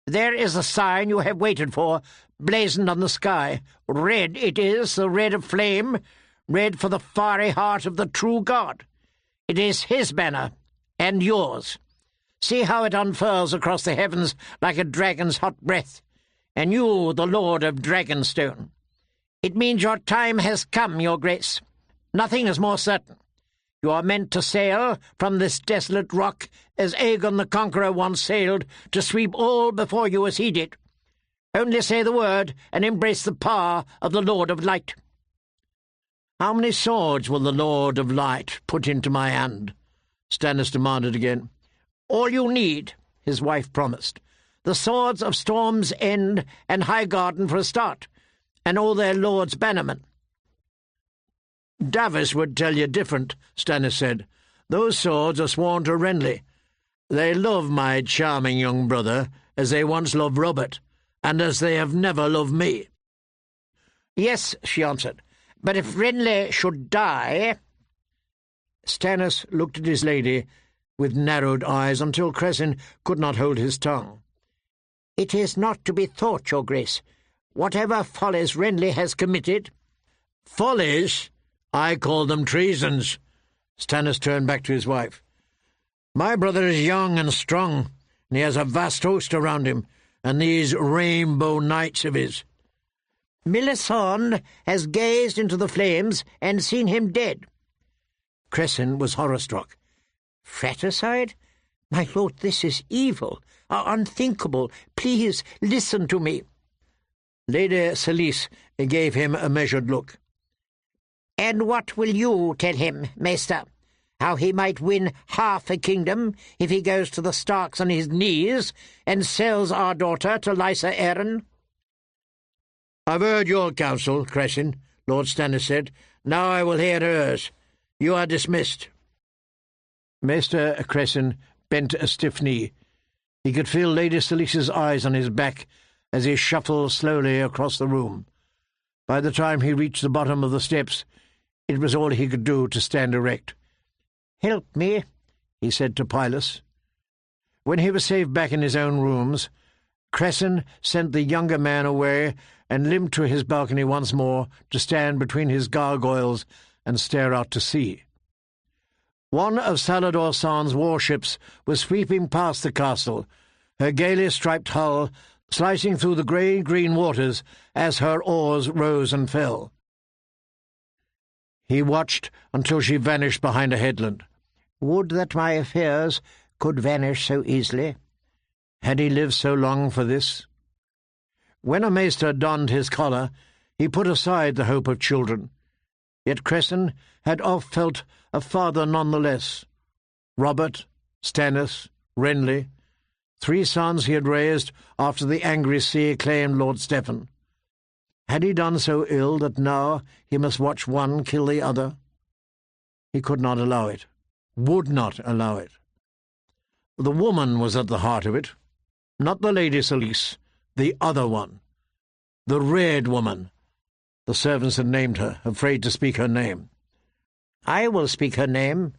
There is the sign you have waited for, blazoned on the sky. Red it is, the red of flame, red for the fiery heart of the true God. It is his banner, and yours. See how it unfurls across the heavens like a dragon's hot breath, and you the lord of Dragonstone. It means your time has come, your grace. Nothing is more certain. You are meant to sail from this desolate rock as Aegon the Conqueror once sailed, to sweep all before you as he did. Only say the word and embrace the power of the Lord of Light. How many swords will the Lord of Light put into my hand? Stannis demanded again. All you need, his wife promised. The swords of Storm's End and Highgarden for a start, and all their lords' bannermen. Davos would tell you different, Stannis said. Those swords are sworn to Renly. They love my charming young brother as they once loved Robert, and as they have never loved me. Yes, she answered, but if Renly should die— Stannis looked at his lady with narrowed eyes until Cressin could not hold his tongue. It is not to be thought, your grace. Whatever follies Renly has committed— Follies? I call them treasons. Stannis turned back to his wife. My brother is young and strong, and he has a vast host around him, and these rainbow knights of his. Melisande has gazed into the flames and seen him dead. Cressin was horror-struck. Fratricide? My lord, this is evil, unthinkable. Please listen to me. Lady Selise gave him a measured look. And what will you tell him, Maester? How he might win half a kingdom if he goes to the Starks on his knees and sells our daughter to Lysa Arryn? I've heard your counsel, Cressin, Lord Stannis said. Now I will hear hers. You are dismissed. Maester Cressin bent a stiff knee. He could feel Lady Selise's eyes on his back as he shuffled slowly across the room. By the time he reached the bottom of the steps, it was all he could do to stand erect. "Help me," he said to Pylus. When he was safe back in his own rooms, Cressin sent the younger man away and limped to his balcony once more to stand between his gargoyles and stare out to sea. One of Salador San's warships was sweeping past the castle, her gaily striped hull slicing through the grey-green waters as her oars rose and fell. He watched until she vanished behind a headland. Would that my affairs could vanish so easily. Had he lived so long for this? When a maester donned his collar, he put aside the hope of children. Yet Cressin had oft felt a father none the less. Robert, Stannis, Renly, 3 sons he had raised after the angry sea claimed Lord Stephen. Had he done so ill that now he must watch one kill the other? He could not allow it, would not allow it. The woman was at the heart of it, not the Lady Selise, the other one, the Red Woman. The servants had named her, afraid to speak her name. "I will speak her name,"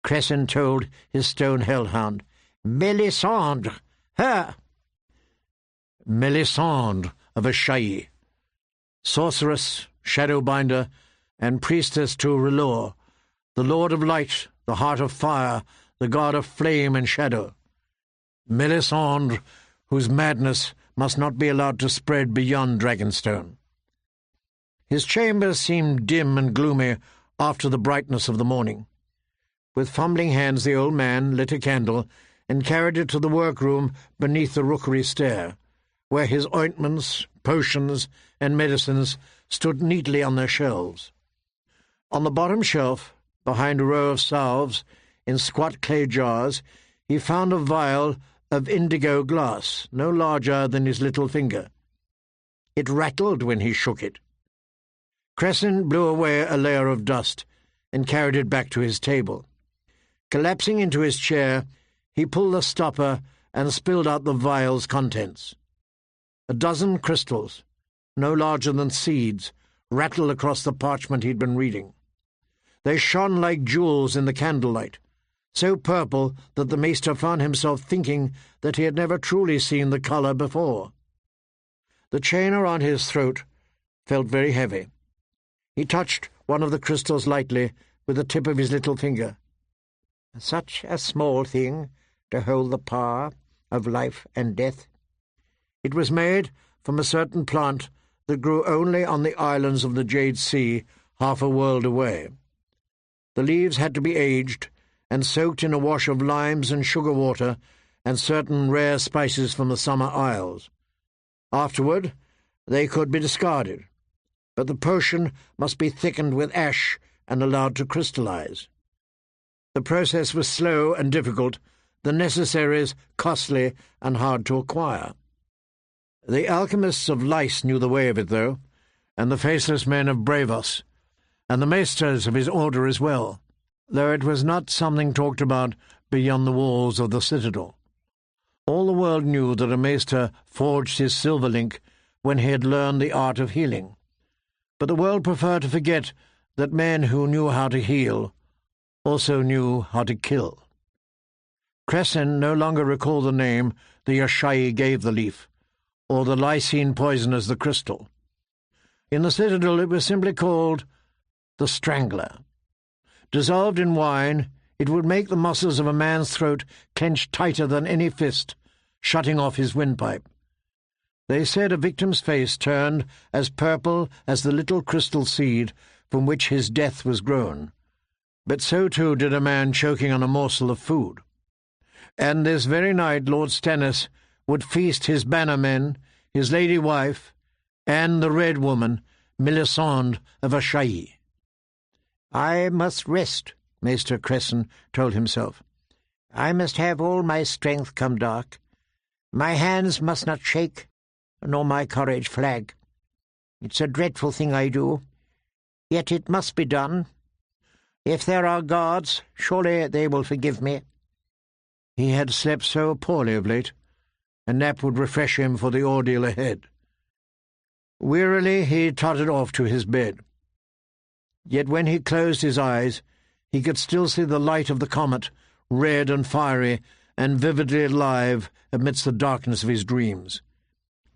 Cressin told his stone hellhound. "Melisande, her." Melisande of Asshai, sorceress, shadowbinder, and priestess to R'hllor, the Lord of Light, the Heart of Fire, the God of Flame and Shadow. Melisande, whose madness must not be allowed to spread beyond Dragonstone. His chambers seemed dim and gloomy after the brightness of the morning. With fumbling hands the old man lit a candle and carried it to the workroom beneath the rookery stair, where his ointments, potions, and medicines stood neatly on their shelves. On the bottom shelf, behind a row of salves in squat clay jars, he found a vial of indigo glass, no larger than his little finger. It rattled when he shook it. Cressin blew away a layer of dust and carried it back to his table. Collapsing into his chair, he pulled the stopper and spilled out the vial's contents. A dozen crystals, no larger than seeds, rattled across the parchment he'd been reading. They shone like jewels in the candlelight, so purple that the maester found himself thinking that he had never truly seen the colour before. The chain around his throat felt very heavy. He touched one of the crystals lightly with the tip of his little finger. Such a small thing to hold the power of life and death. It was made from a certain plant that grew only on the islands of the Jade Sea, half a world away. The leaves had to be aged and soaked in a wash of limes and sugar water and certain rare spices from the summer isles. Afterward, they could be discarded, but the potion must be thickened with ash and allowed to crystallize. The process was slow and difficult, the necessaries costly and hard to acquire. The alchemists of Lys knew the way of it, though, and the faceless men of Bravos, and the maesters of his order as well, though it was not something talked about beyond the walls of the citadel. All the world knew that a maester forged his silver link when he had learned the art of healing, but the world preferred to forget that men who knew how to heal also knew how to kill. Cresson no longer recalled the name the Yashai gave the leaf, or the lysine poison as the crystal. In the citadel it was simply called the Strangler. Dissolved in wine, it would make the muscles of a man's throat clench tighter than any fist, shutting off his windpipe. They said a victim's face turned as purple as the little crystal seed from which his death was grown, but so too did a man choking on a morsel of food. And this very night Lord Stennis would feast his bannermen, his lady wife, and the Red Woman, Melisande of Ashai. "I must rest," Maester Cresson told himself. "I must have all my strength come dark. My hands must not shake, nor my courage flag. It's a dreadful thing I do, yet it must be done. If there are gods, surely they will forgive me." He had slept so poorly of late, a nap would refresh him for the ordeal ahead. Wearily he tottered off to his bed. Yet when he closed his eyes, he could still see the light of the comet, red and fiery and vividly alive amidst the darkness of his dreams.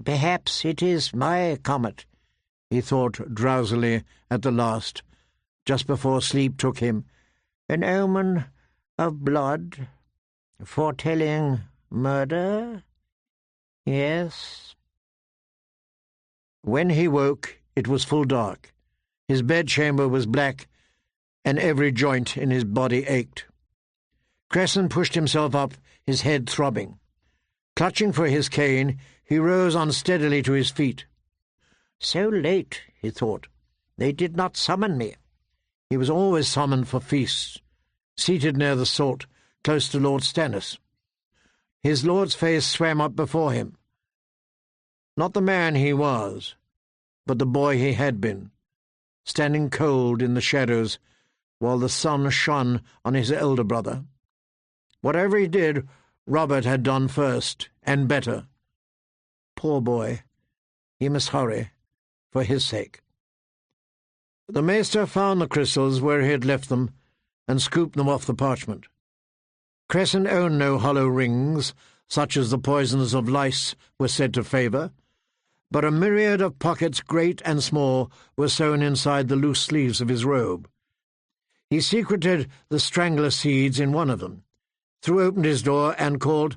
"Perhaps it is my comet," he thought drowsily at the last, just before sleep took him. "An omen of blood, foretelling murder? Yes." When he woke, it was full dark. His bedchamber was black, and every joint in his body ached. Cresson pushed himself up, his head throbbing. Clutching for his cane, he rose unsteadily to his feet. "So late," he thought. "They did not summon me." He was always summoned for feasts, seated near the salt, close to Lord Stennis. His lord's face swam up before him. Not the man he was, but the boy he had been, standing cold in the shadows while the sun shone on his elder brother. Whatever he did, Robert had done first, and better. Poor boy, he must hurry, for his sake. The maester found the crystals where he had left them, and scooped them off the parchment. Cresson owned no hollow rings, such as the poisons of lice were said to favour, but a myriad of pockets great and small were sewn inside the loose sleeves of his robe. He secreted the strangler seeds in one of them, threw open his door, and called,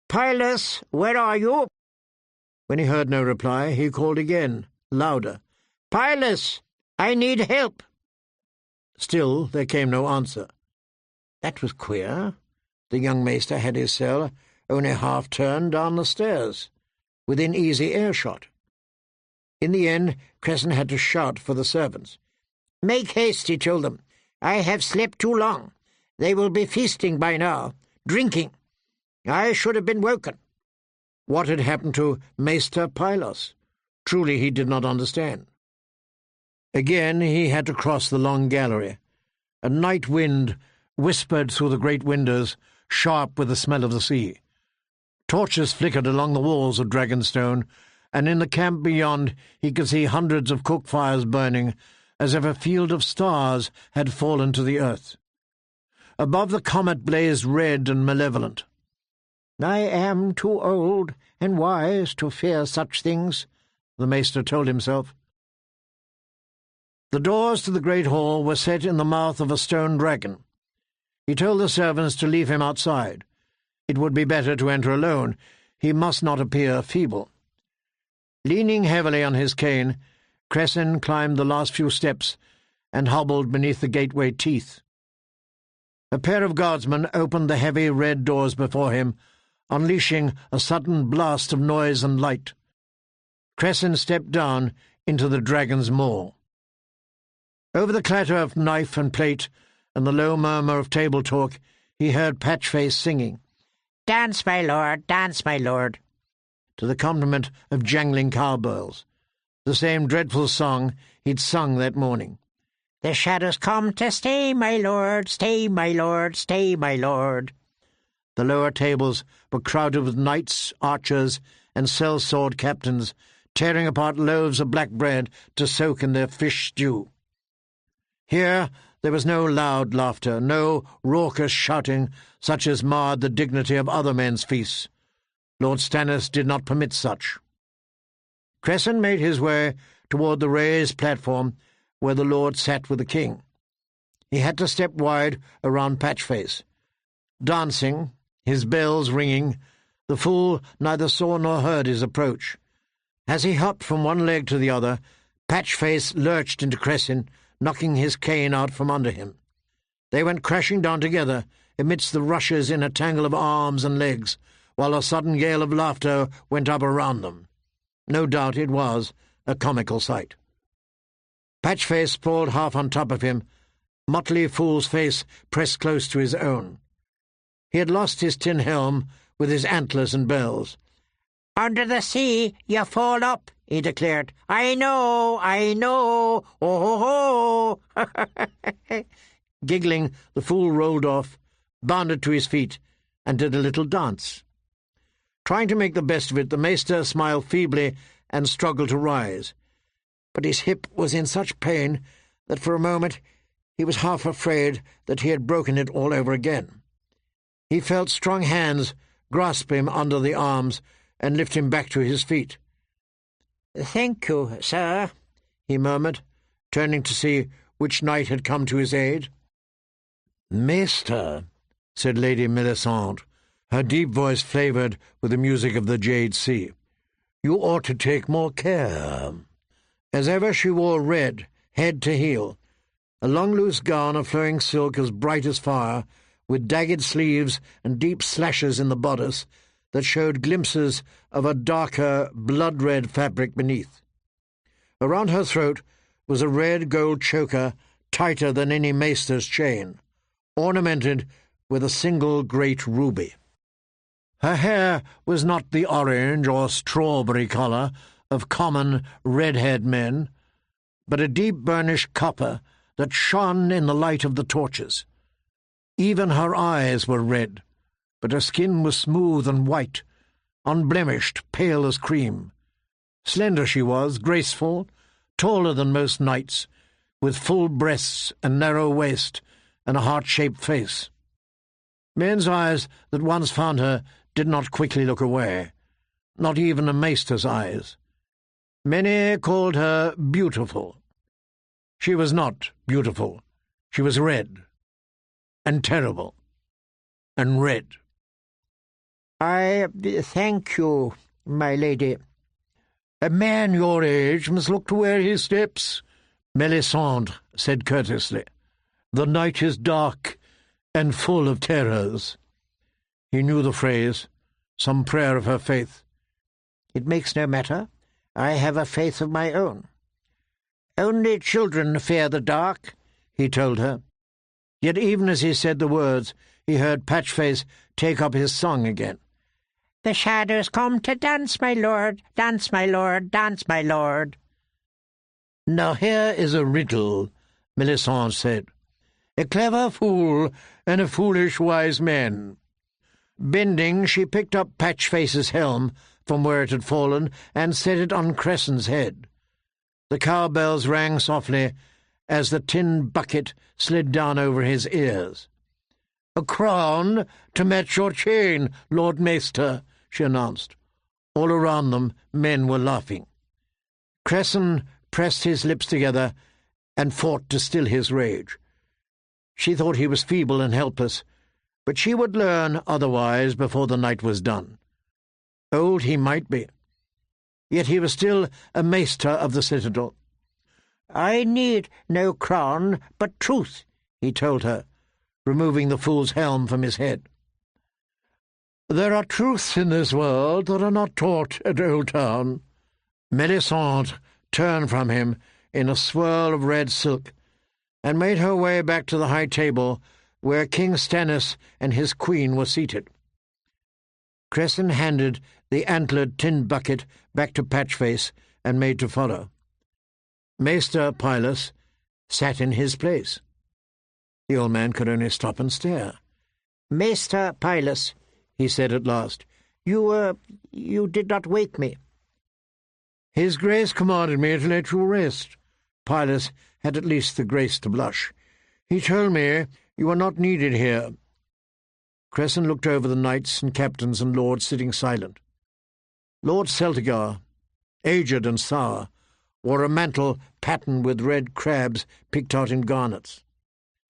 "Pilus, where are you?" When he heard no reply, he called again, louder, "Pilus, I need help." Still there came no answer. That was queer. The young maester had his cell only half turned down the stairs, within easy earshot. In the end, Cresson had to shout for the servants. "Make haste," he told them. "I have slept too long. They will be feasting by now, drinking. I should have been woken." What had happened to Maester Pylos? Truly he did not understand. Again he had to cross the long gallery. A night wind whispered through the great windows, sharp with the smell of the sea. Torches flickered along the walls of Dragonstone, and in the camp beyond he could see hundreds of cook fires burning, as if a field of stars had fallen to the earth. Above the comet blazed red and malevolent. "I am too old and wise to fear such things," the maester told himself. The doors to the great hall were set in the mouth of a stone dragon. He told the servants to leave him outside. It would be better to enter alone. He must not appear feeble. Leaning heavily on his cane, Cresson climbed the last few steps and hobbled beneath the gateway teeth. A pair of guardsmen opened the heavy red doors before him, unleashing a sudden blast of noise and light. Cresson stepped down into the dragon's maw. Over the clatter of knife and plate and the low murmur of table talk, he heard Patchface singing, "Dance, my lord, dance, my lord," to the accompaniment of jangling cowbells, the same dreadful song he'd sung that morning. "The shadows come to stay, my lord, stay, my lord, stay, my lord." The lower tables were crowded with knights, archers, and sellsword captains, tearing apart loaves of black bread to soak in their fish stew. Here there was no loud laughter, no raucous shouting such as marred the dignity of other men's feasts. Lord Stannis did not permit such. Cresson made his way toward the raised platform where the Lord sat with the king. He had to step wide around Patchface. Dancing, his bells ringing, the fool neither saw nor heard his approach. As he hopped from one leg to the other, Patchface lurched into Cresson, knocking his cane out from under him. They went crashing down together amidst the rushes in a tangle of arms and legs, while a sudden gale of laughter went up around them. No doubt it was a comical sight. Patchface sprawled half on top of him, motley fool's face pressed close to his own. He had lost his tin helm with his antlers and bells. "Under the sea, you fall up," he declared. I know, oh, ho, ho." Giggling, the fool rolled off, bounded to his feet, and did a little dance. Trying to make the best of it, the maester smiled feebly and struggled to rise. But his hip was in such pain that for a moment he was half afraid that he had broken it all over again. He felt strong hands grasp him under the arms and lift him back to his feet. "Thank you, sir," he murmured, turning to see which knight had come to his aid. "Maester," said Lady Melisande, her deep voice flavoured with the music of the Jade Sea, "you ought to take more care." As ever she wore red, head to heel, a long loose gown of flowing silk as bright as fire, with dagged sleeves and deep slashes in the bodice that showed glimpses of a darker, blood-red fabric beneath. Around her throat was a red gold choker tighter than any maester's chain, ornamented with a single great ruby. Her hair was not the orange or strawberry colour of common red-haired men, but a deep burnished copper that shone in the light of the torches. Even her eyes were red, but her skin was smooth and white, unblemished, pale as cream. Slender she was, graceful, taller than most knights, with full breasts and narrow waist and a heart-shaped face. Men's eyes that once found her did not quickly look away, not even a maester's eyes. Many called her beautiful. She was not beautiful. She was red, and terrible, and red. "I thank you, my lady." "A man your age must look to where he steps," Melisande said courteously. "The night is dark and full of terrors." He knew the phrase, some prayer of her faith. "It makes no matter. I have a faith of my own." "Only children fear the dark," he told her. Yet even as he said the words, he heard Patchface take up his song again. "The shadows come to dance, my lord, dance, my lord, dance, my lord." "Now here is a riddle," Melisande said. "A clever fool and a foolish wise man." Bending, she picked up Patchface's helm from where it had fallen and set it on Cresson's head. The cowbells rang softly as the tin bucket slid down over his ears. "A crown to match your chain, Lord Maester," she announced. All around them men were laughing. Cresson pressed his lips together and fought to still his rage. She thought he was feeble and helpless, but she would learn otherwise before the night was done. Old he might be, yet he was still a maester of the citadel. "I need no crown but truth," he told her, removing the fool's helm from his head. "There are truths in this world that are not taught at Old Town." Melisande turned from him in a swirl of red silk and made her way back to the high table where King Stannis and his queen were seated. Cresson handed the antlered tin bucket back to Patchface and made to follow. Maester Pylus sat in his place. The old man could only stop and stare. "Maester Pylus, he said at last. You did not wake me. His Grace commanded me to let you rest. Pilus had at least the grace to blush. He told me you are not needed here. Cresson looked over the knights and captains and lords sitting silent. Lord Celtigar, aged and sour, wore a mantle patterned with red crabs picked out in garnets.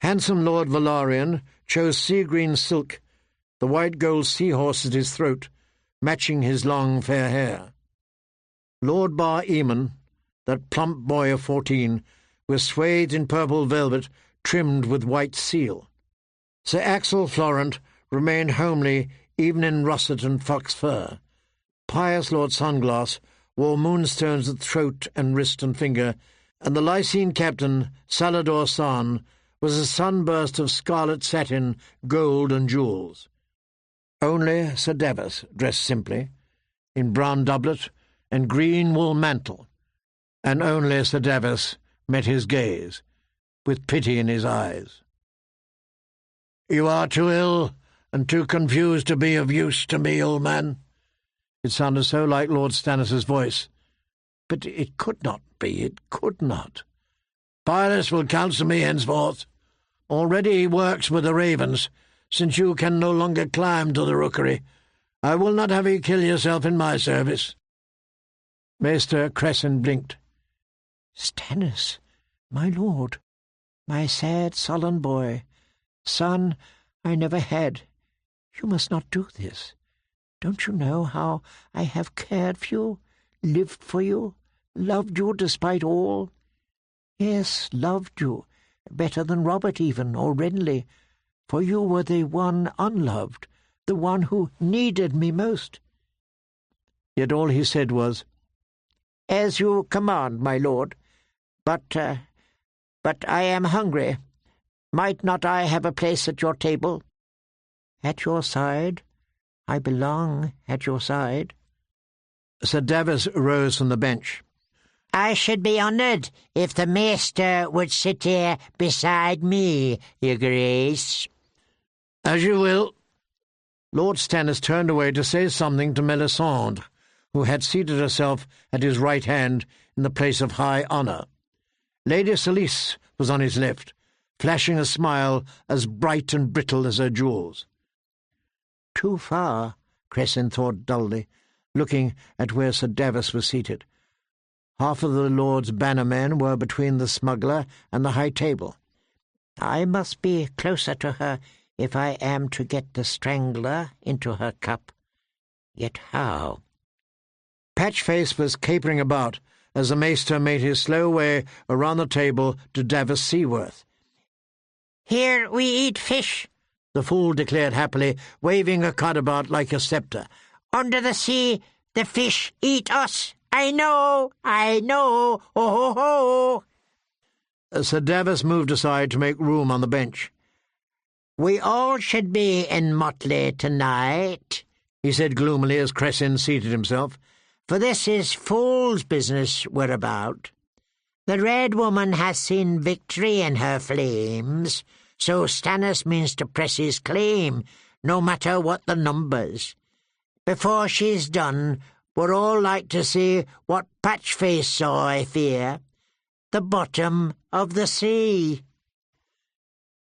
Handsome Lord Valarian chose sea-green silk, the white gold seahorse at his throat, matching his long fair hair. Lord Bar Eamon, that plump boy of 14, was swathed in purple velvet trimmed with white seal. Sir Axel Florent remained homely even in russet and fox fur. Pious Lord Sunglass wore moonstones at throat and wrist and finger, and the Lycene captain, Salador San, was a sunburst of scarlet satin, gold and jewels. Only Sir Davos dressed simply, in brown doublet and green wool mantle, and only Sir Davos met his gaze, with pity in his eyes. "You are too ill and too confused to be of use to me, old man." It sounded so like Lord Stannis's voice. But it could not be, it could not. "Pilus will counsel me henceforth. Already he works with the ravens, since you can no longer climb to the rookery. I will not have you kill yourself in my service." Maester Cresson blinked. "Stannis, my lord, my sad, sullen boy, son I never had, you must not do this. Don't you know how I have cared for you, lived for you, loved you despite all? Yes, loved you, better than Robert even, or Renly, for you were the one unloved, the one who needed me most." Yet all he said was, "As you command, my lord, but I am hungry. Might not I have a place at your table?" "At your side? I belong at your side." Sir Davos rose from the bench. "I should be honoured if the maester would sit here beside me, your grace." "As you will." Lord Stannis turned away to say something to Melisande, who had seated herself at his right hand in the place of high honour. Lady Selyse was on his left, flashing a smile as bright and brittle as her jewels. Too far, Cresson thought dully, looking at where Sir Davos was seated. Half of the Lord's bannermen were between the smuggler and the high table. I must be closer to her if I am to get the strangler into her cup. Yet how? Patchface was capering about as the maester made his slow way around the table to Davos Seaworth. "Here we eat fish," the fool declared happily, waving a cud about like a sceptre. "Under the sea, the fish eat us. I know, oh ho ho." Sir Davos moved aside to make room on the bench. "We all should be in motley tonight," he said gloomily as Cresson seated himself, "for this is fool's business we're about. The Red Woman has seen victory in her flames, so Stannis means to press his claim, no matter what the numbers. Before she's done, we're all like to see what Patchface saw, I fear. The bottom of the sea."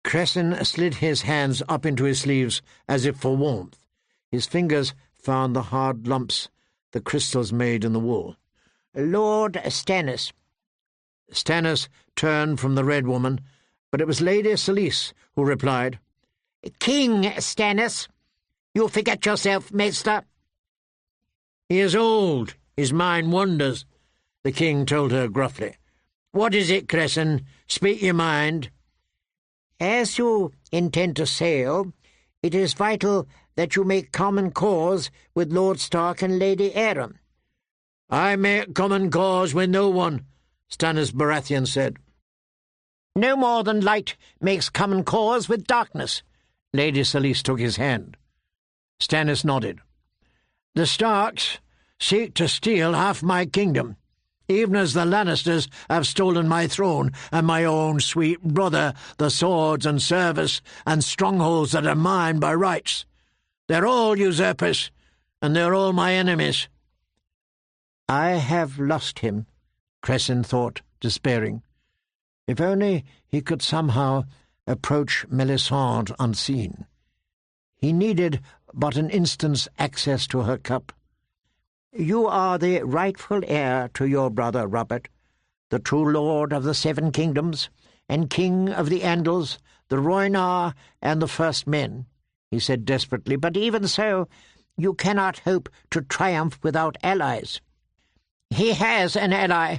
Cresson slid his hands up into his sleeves as if for warmth. His fingers found the hard lumps the crystals made in the wool. "Lord Stannis." Stannis turned from the Red Woman, but it was Lady Selyse who replied. "King Stannis. You forget yourself, maester." "He is old. His mind wanders," the king told her gruffly. "What is it, Cresson? Speak your mind." "As you intend to sail, it is vital that you make common cause with Lord Stark and Lady Aram." "I make common cause with no one," Stannis Baratheon said. "No more than light makes common cause with darkness." Lady Selyse took his hand. Stannis nodded. "The Starks seek to steal half my kingdom, even as the Lannisters have stolen my throne and my own sweet brother, the swords and service and strongholds that are mine by rights. They're all usurpers, and they're all my enemies." "I have lost him," Cresson thought, despairing. If only he could somehow approach Melisande unseen. He needed but an instant's access to her cup. "You are the rightful heir to your brother Robert, the true lord of the 7 kingdoms, and king of the Andals, the Rhoynar, and the First Men," he said desperately. "But even so, you cannot hope to triumph without allies." "He has an ally,"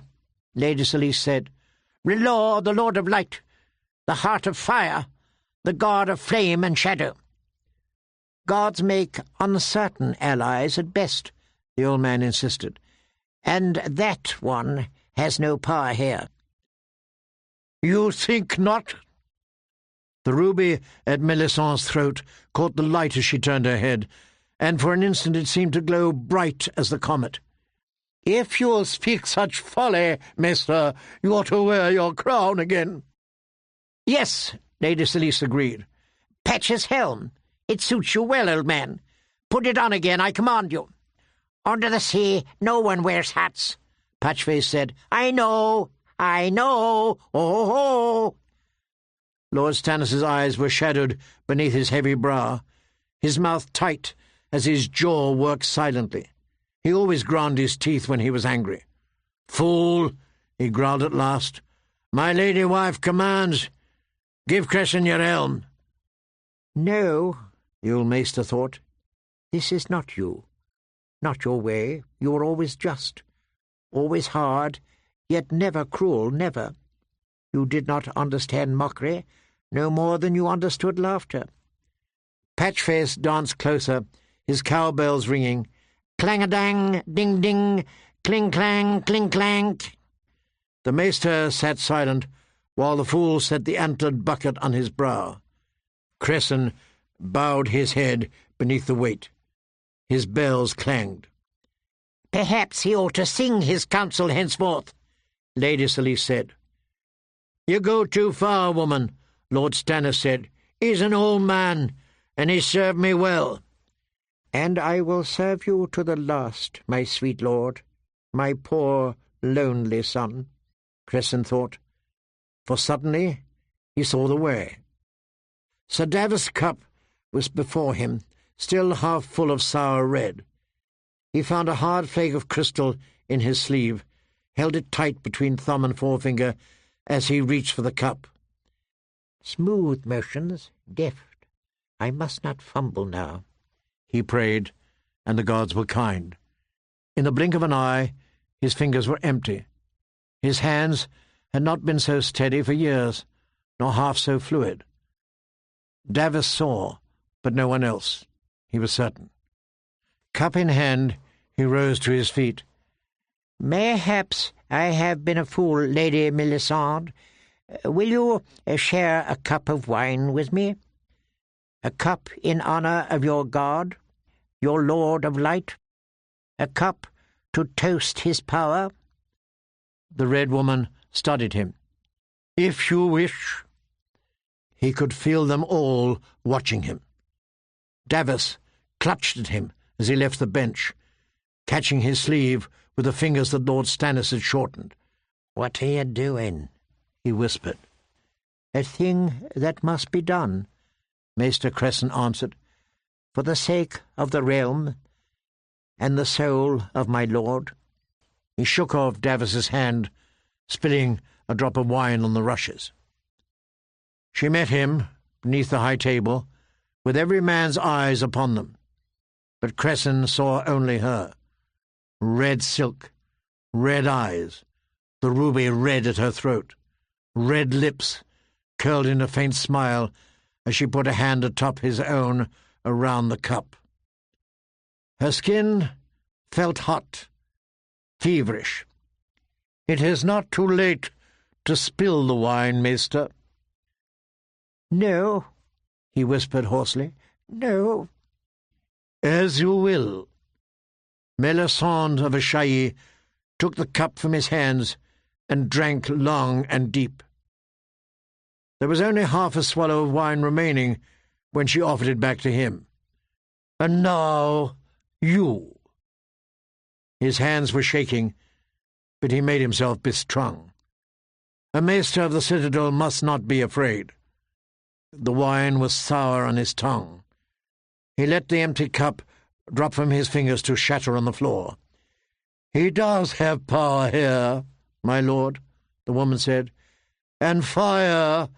Lady Selise said. "R'hllor, the Lord of Light, the Heart of Fire, the God of Flame and Shadow." "Gods make uncertain allies at best," the old man insisted, "and that one has no power here." "You think not?" The ruby at Melisandre's throat caught the light as she turned her head, and for an instant it seemed to glow bright as the comet. "If you'll speak such folly, mister, you ought to wear your crown again." "Yes," Lady Selise agreed. "Patch's helm. It suits you well, old man. Put it on again, I command you." "Under the sea no one wears hats," Patchface said. I know, oh, ho, ho." Lord Stannis's eyes were shadowed beneath his heavy brow, his mouth tight as his jaw worked silently. He always ground his teeth when he was angry. "Fool," he growled at last. "My lady wife commands. Give Cresson your helm." "No," the old maester thought. "This is not you. Not your way. You are always just, always hard, yet never cruel, never. You did not understand mockery, no more than you understood laughter." Patchface danced closer, his cowbells ringing. Clang-a-dang, ding-ding, cling-clang, cling-clang. The maester sat silent, while the fool set the antlered bucket on his brow. Cresson bowed his head beneath the weight. His bells clanged. "Perhaps he ought to sing his counsel henceforth," Lady Selise said. "You go too far, woman," Lord Stannis said. "He's an old man, and he served me well." "And I will serve you to the last, my sweet lord, my poor, lonely son," Cresson thought, for suddenly he saw the way. Sir Davos' cup was before him, still half full of sour red. He found a hard flake of crystal in his sleeve, held it tight between thumb and forefinger as he reached for the cup. "Smooth motions, deft. I must not fumble now," he prayed, and the gods were kind. In the blink of an eye, his fingers were empty. His hands had not been so steady for years, nor half so fluid. Davos saw, but no one else, he was certain. Cup in hand, he rose to his feet. "Mayhaps I have been a fool, Lady Melisande. Will you share a cup of wine with me? A cup in honour of your God, your Lord of Light? A cup to toast his power?" The Red Woman studied him. "If you wish." He could feel them all watching him. Davos clutched at him as he left the bench, catching his sleeve with the fingers that Lord Stannis had shortened. "What are you doing?" he whispered. "A thing that must be done," Maester Cresson answered, "for the sake of the realm and the soul of my lord." He shook off Davos's hand, spilling a drop of wine on the rushes. She met him beneath the high table, with every man's eyes upon them. But Cresson saw only her. Red silk, red eyes, the ruby red at her throat, red lips curled in a faint smile as she put a hand atop his own around the cup. Her skin felt hot, feverish. "It is not too late to spill the wine, maester." "No," he whispered hoarsely. "No." "As you will." Melisande of Ashayi took the cup from his hands and drank long and deep. There was only half a swallow of wine remaining when she offered it back to him. And now you." His hands were shaking, but he made himself bestrung. A maester of the citadel must not be afraid. The wine was sour on his tongue. He let the empty cup drop from his fingers to shatter on the floor. "He does have power here, my lord," the woman said, "and fire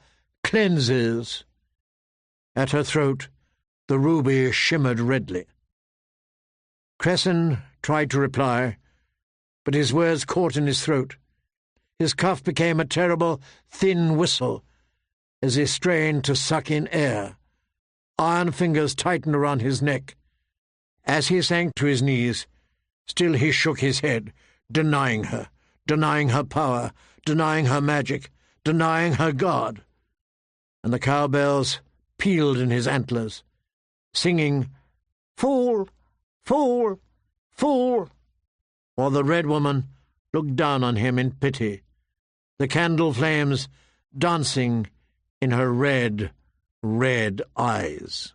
cleanses." At her throat, the ruby shimmered redly. Cresson tried to reply, but his words caught in his throat. His cough became a terrible, thin whistle as he strained to suck in air. Iron fingers tightened around his neck. As he sank to his knees, still he shook his head, denying her power, denying her magic, denying her God. And the cowbells pealed in his antlers, singing, "Fool! Fool! Fool!" while the Red Woman looked down on him in pity, the candle flames dancing in her red, red eyes.